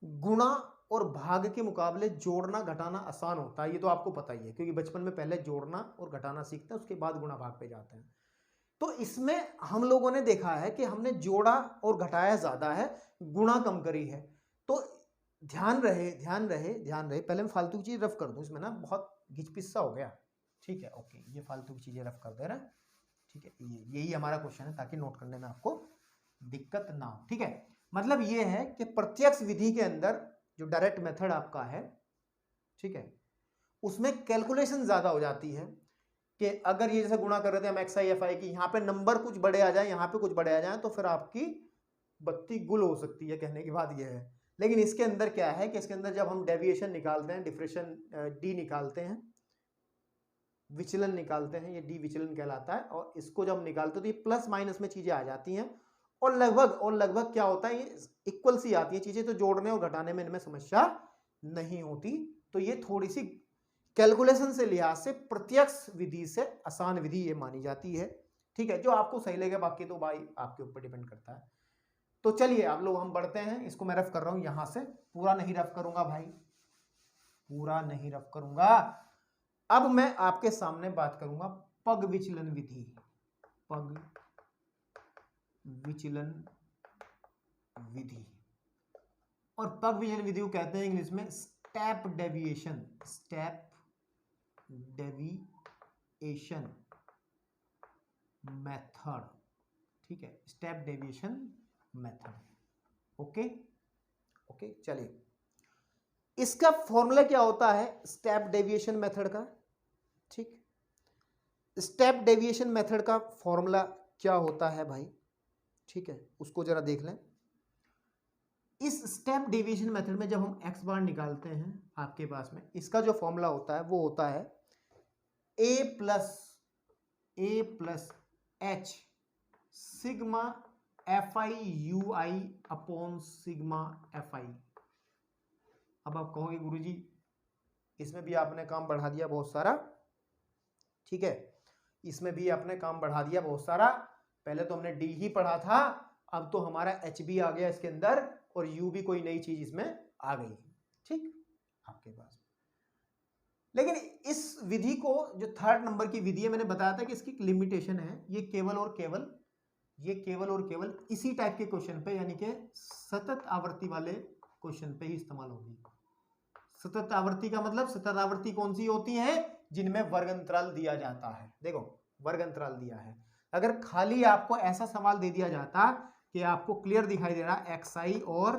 गुणा और भाग के मुकाबले जोड़ना घटाना आसान होता है, ये तो आपको पता ही है, क्योंकि बचपन में पहले जोड़ना और घटाना सीखते हैं, उसके बाद गुणा भाग पे जाते हैं। तो इसमें हम लोगों ने देखा है कि हमने जोड़ा और घटाया ज्यादा है, गुणा कम करी है। तो ध्यान रहे, ध्यान रहे, ध्यान रहे, पहले मैं फालतू की चीज रफ कर दूं, इसमें ना बहुत घिचपिस्सा हो गया, ठीक है। ओके ये फालतू की चीजें रफ कर दे रहे हैं, ठीक है, यही हमारा क्वेश्चन है ताकि नोट करने में आपको दिक्कत ना हो, ठीक है। मतलब ये है कि प्रत्यक्ष विधि के अंदर जो डायरेक्ट मेथड आपका है, ठीक है, उसमें कैलकुलेशन ज्यादा हो जाती है कि अगर ये जैसे गुणा कर रहे थे हम एक्स आई एफ आई की, यहाँ पे नंबर कुछ बड़े आ जाए, यहाँ पे कुछ बड़े आ जाए, तो फिर आपकी बत्ती गुल हो सकती है, कहने की बात यह है। लेकिन इसके अंदर क्या है कि इसके अंदर जब हम डेविएशन निकालते हैं, डिफरेंशिएशन डी निकालते हैं, विचलन निकालते हैं, ये डी विचलन कहलाता है, और इसको जब निकालते हैं तो ये प्लस माइनस में चीजें आ जाती हैं, और लगभग क्या होता है, ये इक्वल सी आती है चीजें, तो जोड़ने और घटाने में इनमें समस्या नहीं होती। तो ये थोड़ी सी कैलकुलेशन से लिहाज से प्रत्यक्ष विधि से आसान विधि ये मानी जाती है, ठीक है। जो आपको सही लगेगा, बाकी तो भाई आपके ऊपर डिपेंड करता है। तो चलिए आप लोग हम बढ़ते हैं, इसको मैं रफ कर रहा हूं यहां से, पूरा नहीं रफ करूंगा भाई, पूरा नहीं रफ करूंगा। अब मैं आपके सामने बात करूंगा पग विचलन विधि, पग विचलन विधि, और पग विचलन विधि को कहते हैं इंग्लिश में step deviation, step deviation method, ठीक है, step deviation method. Okay okay चलिए, इसका फॉर्मूला क्या होता है स्टेप डेविएशन मेथड का, ठीक। स्टेप डेविएशन मेथड का फॉर्मूला क्या होता है भाई, ठीक है, उसको जरा देख लें। इस स्टेप डेविएशन मेथड में जब हम एक्स बार निकालते हैं आपके पास में, इसका जो फॉर्मूला होता है वो होता है a plus H sigma f i u i upon sigma f आई। अब आप कहोगे गुरुजी इसमें भी आपने काम बढ़ा दिया बहुत सारा, ठीक है, इसमें भी आपने काम बढ़ा दिया बहुत सारा। पहले तो हमने डी ही पढ़ा था, अब तो हमारा एच भी आ गया इसके अंदर, और यू भी कोई नई चीज इसमें आ गई, ठीक आपके पास। लेकिन इस विधि को जो थर्ड नंबर की विधि है, मैंने बताया था कि इसकी लिमिटेशन है, ये केवल और केवल इसी टाइप के क्वेश्चन पे, यानी कि सतत आवर्ती वाले क्वेश्चन पे ही इस्तेमाल होगी। सतत आवर्ती का मतलब, सतत आवर्ती कौन सी होती है, जिनमें वर्ग अंतराल दिया जाता है। देखो वर्ग अंतराल दिया है, अगर खाली आपको ऐसा सवाल दे दिया जाता कि आपको क्लियर दिखाई दे रहा एक्स आई और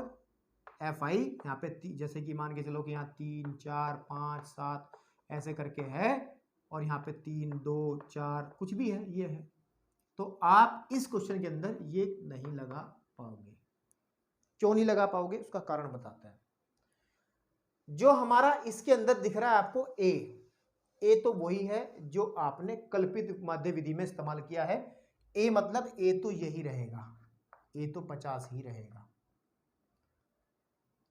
एफ आई, यहाँ पे जैसे कि मान के चलो कि यहाँ 3 4 5 7 ऐसे करके है, और यहाँ पे 3 2 4 कुछ भी है, ये है, तो आप इस क्वेश्चन के अंदर ये नहीं लगा पाओगे। क्यों नहीं लगा पाओगे, उसका कारण बताते हैं। जो हमारा इसके अंदर दिख रहा है आपको ए तो वही है जो आपने कल्पित माध्य विधि में इस्तेमाल किया है। ए मतलब ए तो यही रहेगा, ए तो 50 ही रहेगा।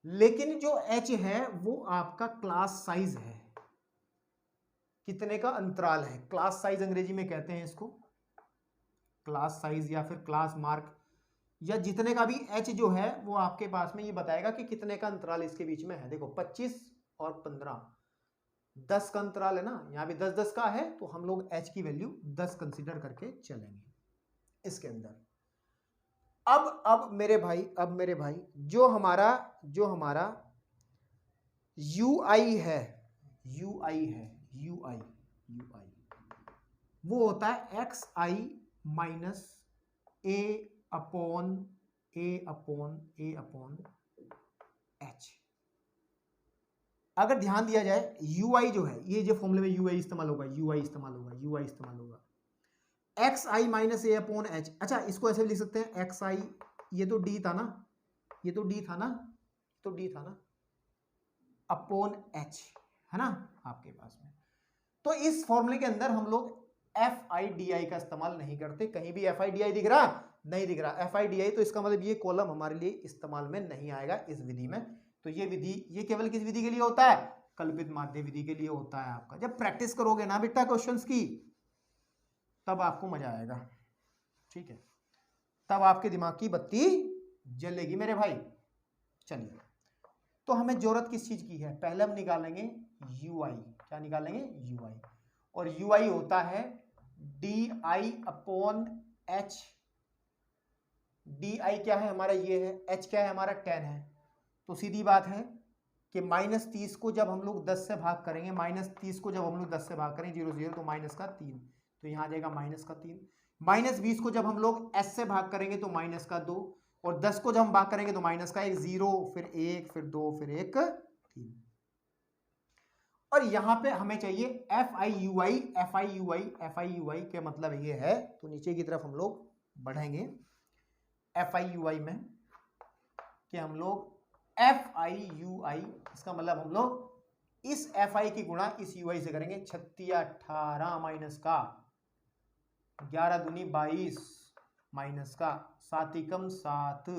लेकिन जो एच है वो आपका क्लास साइज है, कितने का अंतराल है, क्लास साइज अंग्रेजी में कहते हैं इसको, क्लास साइज या फिर क्लास मार्क, या जितने का भी एच जो है वो आपके पास में ये बताएगा कि कितने का अंतराल इसके बीच में है। देखो 25 और 15, 10 का अंतराल है ना, यहाँ भी 10 10 का है, तो हम लोग एच की वैल्यू 10 कंसीडर करके चलेंगे, इसके अंदर। अब मेरे भाई जो हमारा ui है, ui वो होता है xi minus a upon h। अगर ध्यान दिया जाए ui जो है, ये जो फॉर्मूले में ui इस्तेमाल होगा xi minus a upon h। अच्छा, इसको ऐसे भी लिख सकते हैं xi, ये तो d था ना अपॉन h, है ना आपके पास में। तो इस फॉर्मूले के अंदर हम लोग FIDI का इस्तेमाल नहीं करते। कहीं भी FIDI दिख रहा? नहीं दिख रहा FIDI, तो इसका मतलब ये कॉलम हमारे लिए इस्तेमाल में नहीं आएगा इस विधि में। तो ये विधि, ये केवल किस विधि के लिए होता है? कल्पित माध्य विधि के लिए होता है आपका। जब प्रैक्टिस करोगे ना बेटा क्वेश्चंस की, तब आपको मजा आएगा, ठीक है, तब आपके दिमाग की बत्ती जलेगी मेरे भाई। चलिए, तो हमें जरूरत किस चीज की है? पहले हम निकालेंगे ui। क्या निकालेंगे? ui। और ui होता है di अपॉन h। di क्या है हमारा? ये है। h क्या है हमारा? 10 है। तो सीधी बात है कि -30 को जब हम लोग 10 से भाग करेंगे, 0 0 तो माइनस का 3, तो यहां आ जाएगा -3। -20 को जब हम लोग s से भाग करेंगे तो -2, और 10 को जब हम भाग करेंगे तो -1, 0 फिर 1 फिर 2 फिर 1 3। और यहां पे हमें चाहिए FIUI के मतलब ये है, तो नीचे की तरफ हम लोग बढ़ेंगे FIUI में, कि हम लोग FIUI, इसका मतलब हम लोग इस FI की गुणा इस UI से करेंगे। 36 18 माइनस का 11 दूनी 22 माइनस का 7 एकम 7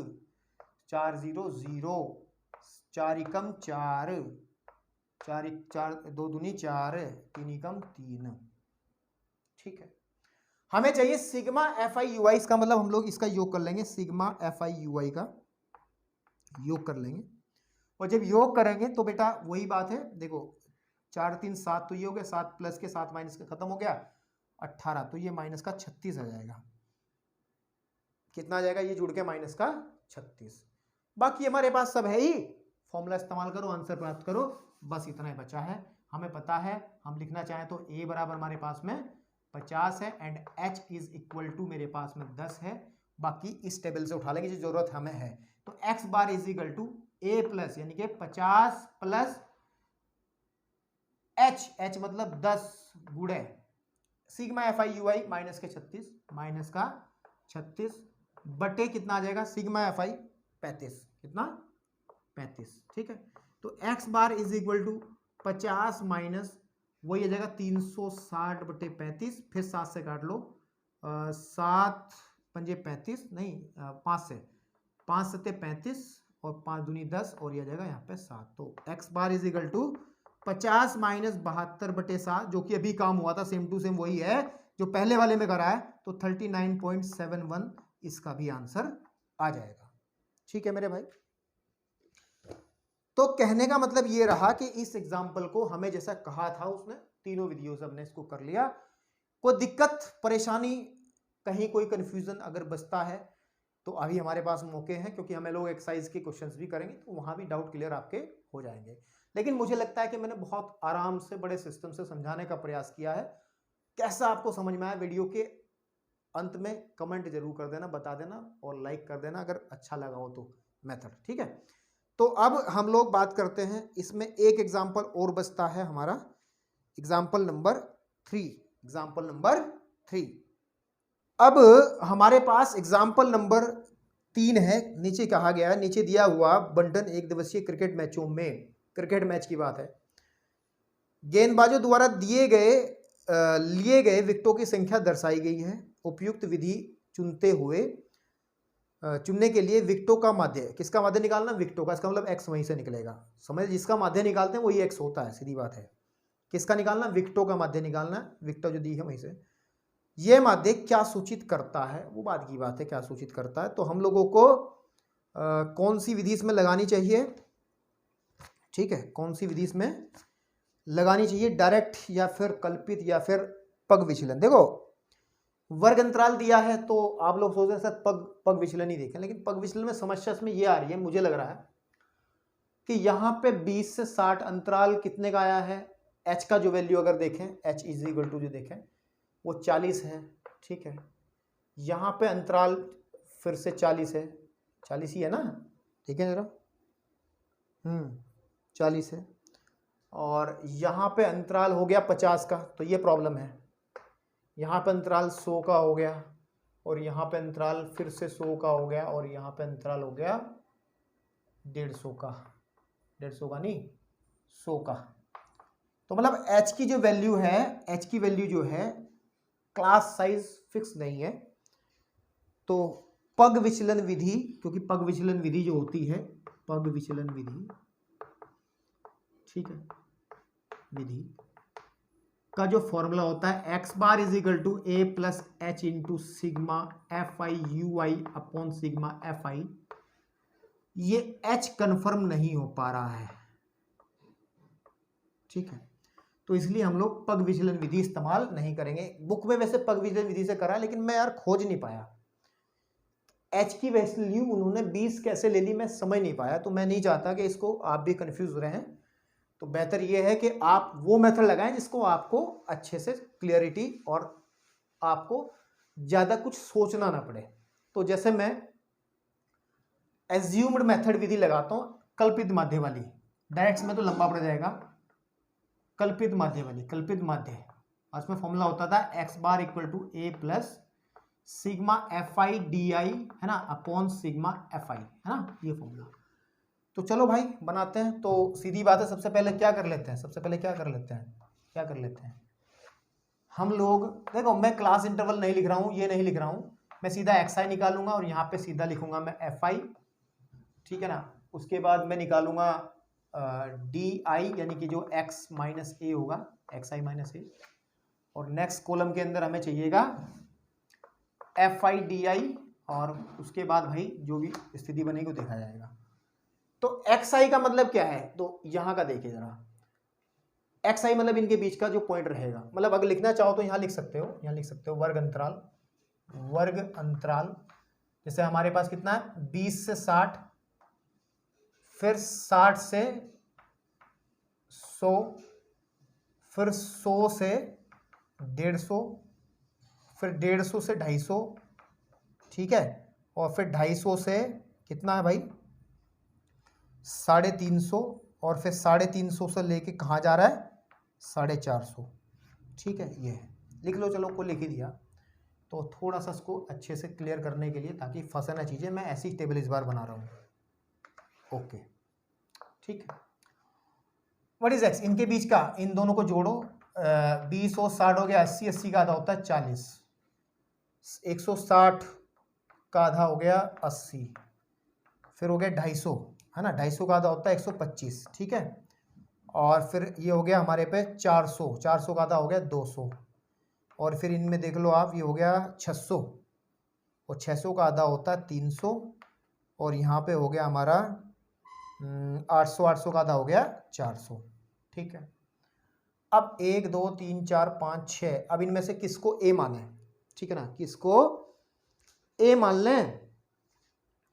4 0 0 4 एकम 4 4 2 दूनी 4 3 एकम 3। ठीक है, हमें चाहिए सिग्मा FIUI। इसका मतलब हम लोग इसका योग कर लेंगे, सिग्मा FIUI का योग कर लेंगे। और जब योग करेंगे तो बेटा वही बात है, देखो 4 3 7, तो ये हो गया 7 प्लस के 7 माइनस के खत्म हो गया 18, तो ये माइनस का 36 आ जाएगा। कितना आ जाएगा? ये जुड़ के माइनस का 36। बाकी हमारे पास सब है ही, फॉर्मूला इस्तेमाल करो, आंसर प्राप्त करो, बस इतना ही बचा है। हमें पता है, हम लिखना चाहें तो a बराबर हमारे पास में 50 है and h is equal to मेरे पास में 10 है। बाकी इस टेबल से उठा लेंगे जो जरूरत हमें है। तो x bar is equal to a plus, यानी कि 50 प्लस h मतलब 10 गुणे सिग्मा FIUI माइनस के 36, माइनस का 36 बटे कितना आ जाएगा? सिग्मा FI 35, कितना? 35। ठीक है, तो x bar is equal to 50 minus वही आ जाएगा 360 बटे 35, फिर 7 से काट लो, 7 पंजे 35, नहीं 5 से, 5 सत्ते 35 और 5 दूनी 10, और ये आ जाएगा यहाँ पे 7। तो x bar is equal to 50 minus 72 बटे 7, जो कि अभी काम हुआ था, सेम टू सेम वही है जो पहले वाले में करा है, तो 39.71 इसका भी आंसर आ जाएगा। ठीक है मेरे भाई, तो कहने का मतलब ये रहा कि इस एग्जाम्पल को हमें जैसा कहा था उसने, तीनों वीडियोस हमने इसको कर लिया। कोई दिक्कत परेशानी, कहीं कोई कंफ्यूजन अगर बचता है तो अभी हमारे पास मौके हैं, क्योंकि हमें लोग एक्सरसाइज के क्वेश्चंस भी करेंगे तो वहां भी डाउट क्लियर आपके हो जाएंगे। लेकिन मुझे लगता है कि मैंने बहुत आराम से बड़े सिस्टम से समझाने का प्रयास किया है। कैसा आपको समझ में आया? वीडियो के अंत में कमेंट जरूर कर देना, बता देना, और लाइक कर देना अगर अच्छा लगा हो तो मेथड। ठीक है, तो अब हम लोग बात करते हैं, इसमें एक एग्जाम्पल और बचता है हमारा, एग्जाम्पल नंबर 3। अब हमारे पास एग्जाम्पल नंबर 3 है। नीचे कहा गया है, नीचे दिया हुआ बंटन एक दिवसीय क्रिकेट मैचों में, क्रिकेट मैच की बात है, गेंदबाजों द्वारा लिए गए विकेटों की संख्या दर्शाई गई है। उपयुक्त विधि चुनने के लिए विकेटों का माध्य, किसका माध्य निकालना? विकेटों का, इसका मतलब x वहीं से निकलेगा। समझ, जिसका माध्य निकालते हैं वही x होता है, सीधी बात है। किसका निकालना? विकेटों का माध्य निकालना, विकेटों जो दी है वहीं से। यह माध्य क्या सूचित करता है, वो बात की बात है, क्या सूचित करता है। तो हम लोगों को कौन सी विधि इसमें लगानी चाहिए? ठीक है, कौन सी विधि इसमें लगानी चाहिए? डायरेक्ट या फिर कल्पित या फिर पग विचलन। देखो वर्ग अंतराल दिया है तो आप लोग सोच रहे हैं सर पग विचलन ही देखें, लेकिन पग विचलन में समस्या इसमें ये आ रही है, मुझे लग रहा है कि यहाँ पे 20 से 60 अंतराल कितने का आया है, h का जो वैल्यू अगर देखें, h इज इक्वल टू जो देखें वो 40 है, ठीक है। यहाँ पे अंतराल फिर से 40 है, 40 ही है ना, ठीक है जरा, 40 है। और यहाँ पे अंतराल हो गया 50 का, तो ये प्रॉब्लम है। यहाँ पे अंतराल 100 का हो गया, और यहाँ पे अंतराल फिर से 100 का हो गया, और यहाँ पे अंतराल हो गया 150 का, 150 का नहीं 100 का। तो मतलब h की जो वैल्यू है, h की वैल्यू जो है क्लास साइज फिक्स नहीं है। तो पग विचलन विधि, क्योंकि पग विचलन विधि जो होती है, पग विचलन विधि, ठीक है, विधि का जो फॉर्मूला होता है x bar is equal to a plus h into sigma f i u i upon sigma f i, ये h कंफर्म नहीं हो पा रहा है, ठीक है। तो इसलिए हम लोग पग विचलन विधि इस्तेमाल नहीं करेंगे। बुक में वैसे पग विचलन विधि से करा, लेकिन मैं यार खोज नहीं पाया h की वैल्यू उन्होंने 20 कैसे ले ली, मैं समझ नहीं पाया। तो मैं नहीं चाहता कि इसको आप भी कंफ्यूज रहें, तो बेहतर यह है कि आप वो मेथड लगाएं जिसको आपको अच्छे से क्लियरिटी और आपको ज़्यादा कुछ सोचना ना पड़े। तो जैसे मैं एज्यूम्ड मेथड विधि लगाता हूँ, कल्पित माध्य वाली, डायरेक्ट में तो लंबा पड़ जाएगा, कल्पित माध्य वाली, कल्पित माध्य, और उसमें फॉर्मूला होता था x bar equal to a plus sigma f i d i, है ना, अपॉन सिग्मा एफ आई, है ना, ये फॉर्मूला। तो चलो भाई बनाते हैं। तो सीधी बात है, सबसे पहले क्या कर लेते हैं, हम लोग देखो, मैं क्लास इंटरवल नहीं लिख रहा हूँ, ये नहीं लिख रहा हूँ, मैं सीधा एक्स आई निकालूंगा और यहाँ पे सीधा लिखूंगा मैं एफ आई, ठीक है ना। उसके बाद मैं निकालूंगा डी आई, यानी कि जो एक्स माइनस ए होगा, एक्स आई माइनस ए, और नेक्स्ट कॉलम के अंदर हमें चाहिएगा एफ आई डी आई, और उसके बाद भाई जो भी स्थिति बनेगी वो देखा जाएगा। तो एक्स आई का मतलब क्या है, तो यहाँ का देखिए जरा, एक्स आई मतलब इनके बीच का जो पॉइंट रहेगा, मतलब अगर लिखना चाहो तो यहाँ लिख सकते हो, यहाँ लिख सकते हो वर्ग अंतराल, वर्ग अंतराल, जैसे हमारे पास कितना है 20 से 60, फिर 60 से 100, फिर 100 से 150, फिर 150 से 250, ठीक है, और फिर 250 से कितना है भाई 350, और फिर 350 से लेके कहाँ जा रहा है 450, ठीक है, ये है, लिख लो, चलो को लिख ही दिया। तो थोड़ा सा इसको अच्छे से क्लियर करने के लिए, ताकि फंसे ना चीज़ें, मैं ऐसी टेबल इस बार बना रहा हूँ, ओके, ठीक है। व्हाट इज एक्स, इनके बीच का, इन दोनों को जोड़ो, 20 और 60 हो गया 80, 80 का आधा होता है 40, 160 का आधा हो गया 80, फिर हो गया 250, है ना, 250 का आधा होता है 125, ठीक है, और फिर ये हो गया हमारे पे 400, 400 का आधा हो गया 200, और फिर इनमें देख लो आप, ये हो गया 600, और 600 का आधा होता है 300, और यहाँ पे हो गया हमारा 800, 800 का आधा हो गया 400, ठीक है। अब 1 2 3 4 5 6, अब इनमें से किसको ए माने, ठीक है ना, किसको ए मान लें,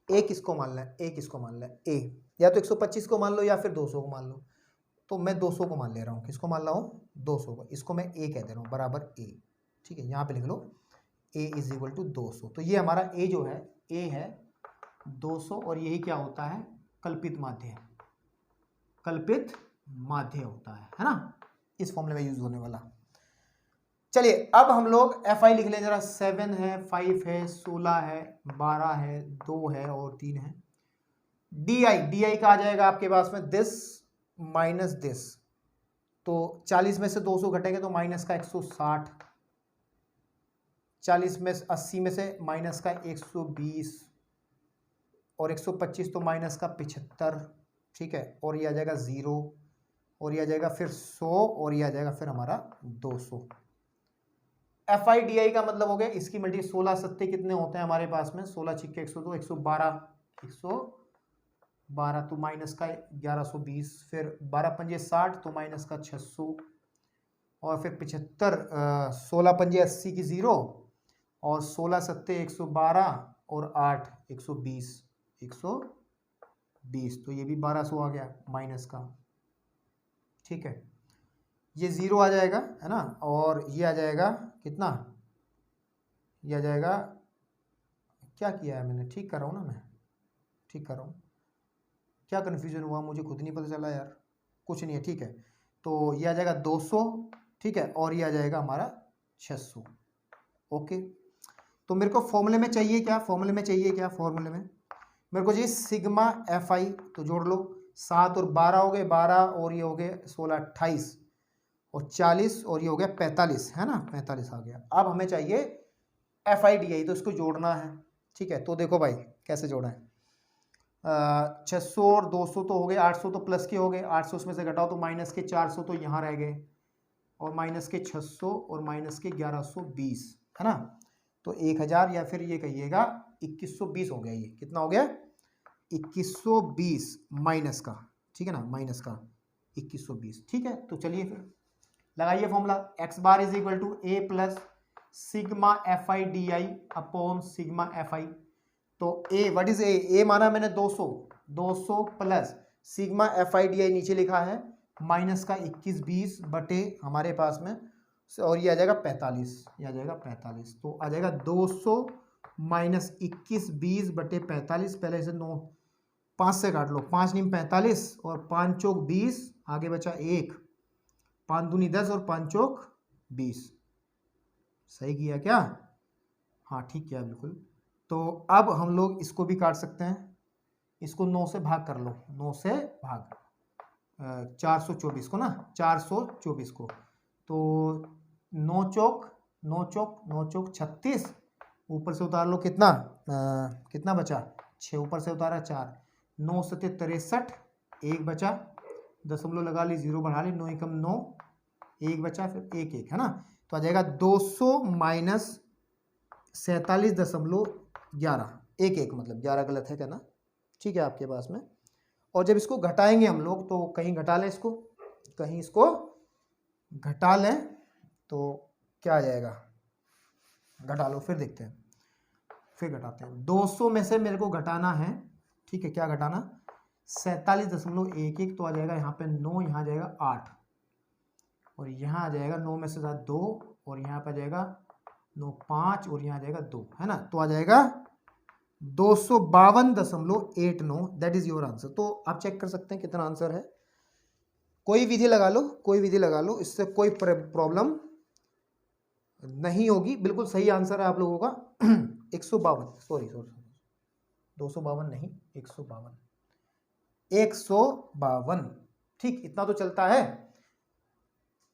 ए किसको मान लें, ए किसको मान लें, ए या तो 125 को मान लो या फिर 200 को मान लो। तो मैं 200 को मान ले रहा हूँ, किसको मान रहा हूँ 200 को, इसको मैं ए कह दे रहा हूँ, बराबर ए, ठीक है, यहाँ पे लिख लो ए इज इक्वल टू 200। तो ये हमारा ए जो है, ए है 200, और यही क्या होता है कल्पित माध्य, कल्पित माध्य होता है ना, इस फॉर्मूले में यूज होने वाला। चलिए अब हम लोग एफ आई लिख लें जरा, 7 है, 5 है, 16 है, 12 है, 2 है और 3 है। डी आई का आ जाएगा आपके पास में दिस माइनस दिस, तो 40 में से 200 घटेंगे तो माइनस का 160, 40 में 80 में से माइनस का 120, और 125 तो माइनस का 75, ठीक है, और ये आ जाएगा 0, और ये आ जाएगा फिर 100, और ये आ जाएगा फिर हमारा 200। एफ आई डी आई का मतलब हो गया, इसकी मल्टी 16 सत्ते कितने होते हैं हमारे पास में, 16 छिक्के 102, 112, 112 तो माइनस का 1120, फिर 12 पंजे 60 तो माइनस का 600, और फिर 75, 16 पंजे 80 की 0, और 16 सत्ते 112 और 8 120 120, तो ये भी 1200 आ गया माइनस का। ठीक है, ये 0 आ जाएगा है ना, और ये आ जाएगा कितना, ये आ जाएगा, क्या किया है मैंने, ठीक कर रहा हूँ ना, मैं ठीक कर रहा हूँ, क्या कन्फ्यूजन हुआ मुझे खुद नहीं पता चला यार, कुछ नहीं है। ठीक है, तो ये आ जाएगा 200, ठीक है, और ये आ जाएगा हमारा 600। ओके, तो मेरे को फॉर्मूले में चाहिए क्या, फॉर्मूले में चाहिए क्या, फॉर्मूले में मेरे को चाहिए सिग्मा एफ आई, तो जोड़ लो, 7 और 12 हो गए 12, और ये हो गए 16 28 और 40, और ये हो गया 45, है ना, 45 आ गया। अब हमें चाहिए एफ आई डी आई, तो इसको जोड़ना है। ठीक है, तो देखो भाई कैसे जोड़ा है, 600 और 200 तो हो गए, 800 तो प्लस के हो गए, 800 उसमें से घटाओ तो माइनस के 400 तो यहाँ रह गए, और माइनस के 600 और माइनस के 1120, है ना, तो 1000, या फिर ये कहिएगा 2120 हो गया। ये कितना हो गया, 2120 माइनस का, ठीक है ना, माइनस का 2120। ठीक है, तो चलिए फिर लगाइए formula, x bar is equal to a plus sigma f i d i upon sigma f i. तो ए, व्हाट इज ए माना मैंने 200 plus sigma f i d i नीचे लिखा है माइनस का 2120 बटे हमारे पास में, और ये आ जाएगा 45, ये आ जाएगा 45, तो आ जाएगा 200 माइनस 2120 बटे 45, पहले से 9 5 से काट लो, 5 नीम 45 और 5 चौक 20, आगे बचा 1, 5 दूनी 10 और 5 चौक 20। सही किया क्या, हाँ ठीक किया बिल्कुल। तो अब हम लोग इसको भी काट सकते हैं, इसको 9 से भाग कर लो, 9 से भाग 424 को ना, 424 को, तो 9 चौक 9 चौक 9 चौक 36, ऊपर से उतार लो कितना, कितना बचा 6, ऊपर से उतारा 4, 9 सत्ते 63, 1 बचा, दशमलव लगा ली, 0 बढ़ा ली, 9 एकम 9, 1 बचा, फिर 1 1, है ना, तो आ जाएगा 200 माइनस 47.11, 1 1 मतलब 11 गलत है क्या ना, ठीक है आपके पास में। और जब इसको घटाएंगे हम लोग, तो कहीं घटा लें इसको, कहीं इसको घटा लें, तो क्या आ जाएगा, घटा लो फिर देखते हैं, फिर घटाते हैं। 200 में से मेरे को घटाना है, ठीक है, क्या घटाना, 47.11, तो आ जाएगा यहाँ पे 9, यहाँ आ जाएगा 8, और यहाँ आ जाएगा 9 में से 7 2, और यहाँ पे आ जाएगा 9 5, और यहाँ आ जाएगा 2, है ना, तो आ जाएगा 252.89, दैट इज योर आंसर। तो आप चेक कर सकते हैं कितना आंसर है, कोई विधि लगा लो, कोई विधि लगा लो, इससे कोई प्रॉब्लम नहीं होगी, बिल्कुल सही आंसर है आप लोगों का। 152, सॉरी 252 नहीं, 152, ठीक, इतना तो चलता है।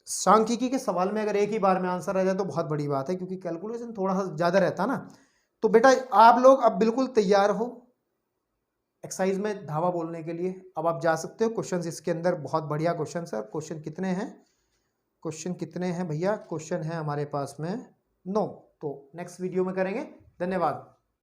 सांख्यिकी के सवाल में अगर एक ही बार में आंसर आ जाए तो बहुत बड़ी बात है, क्योंकि कैलकुलेशन थोड़ा सा ज़्यादा रहता ना। तो बेटा आप लोग अब बिल्कुल तैयार हो एक्सरसाइज में धावा बोलने के लिए, अब आप जा सकते हो। क्वेश्चंस इसके अंदर बहुत बढ़िया क्वेश्चन है। क्वेश्चन कितने हैं, क्वेश्चन कितने हैं भैया, क्वेश्चन है हमारे पास में 9। तो नेक्स्ट वीडियो में करेंगे, धन्यवाद।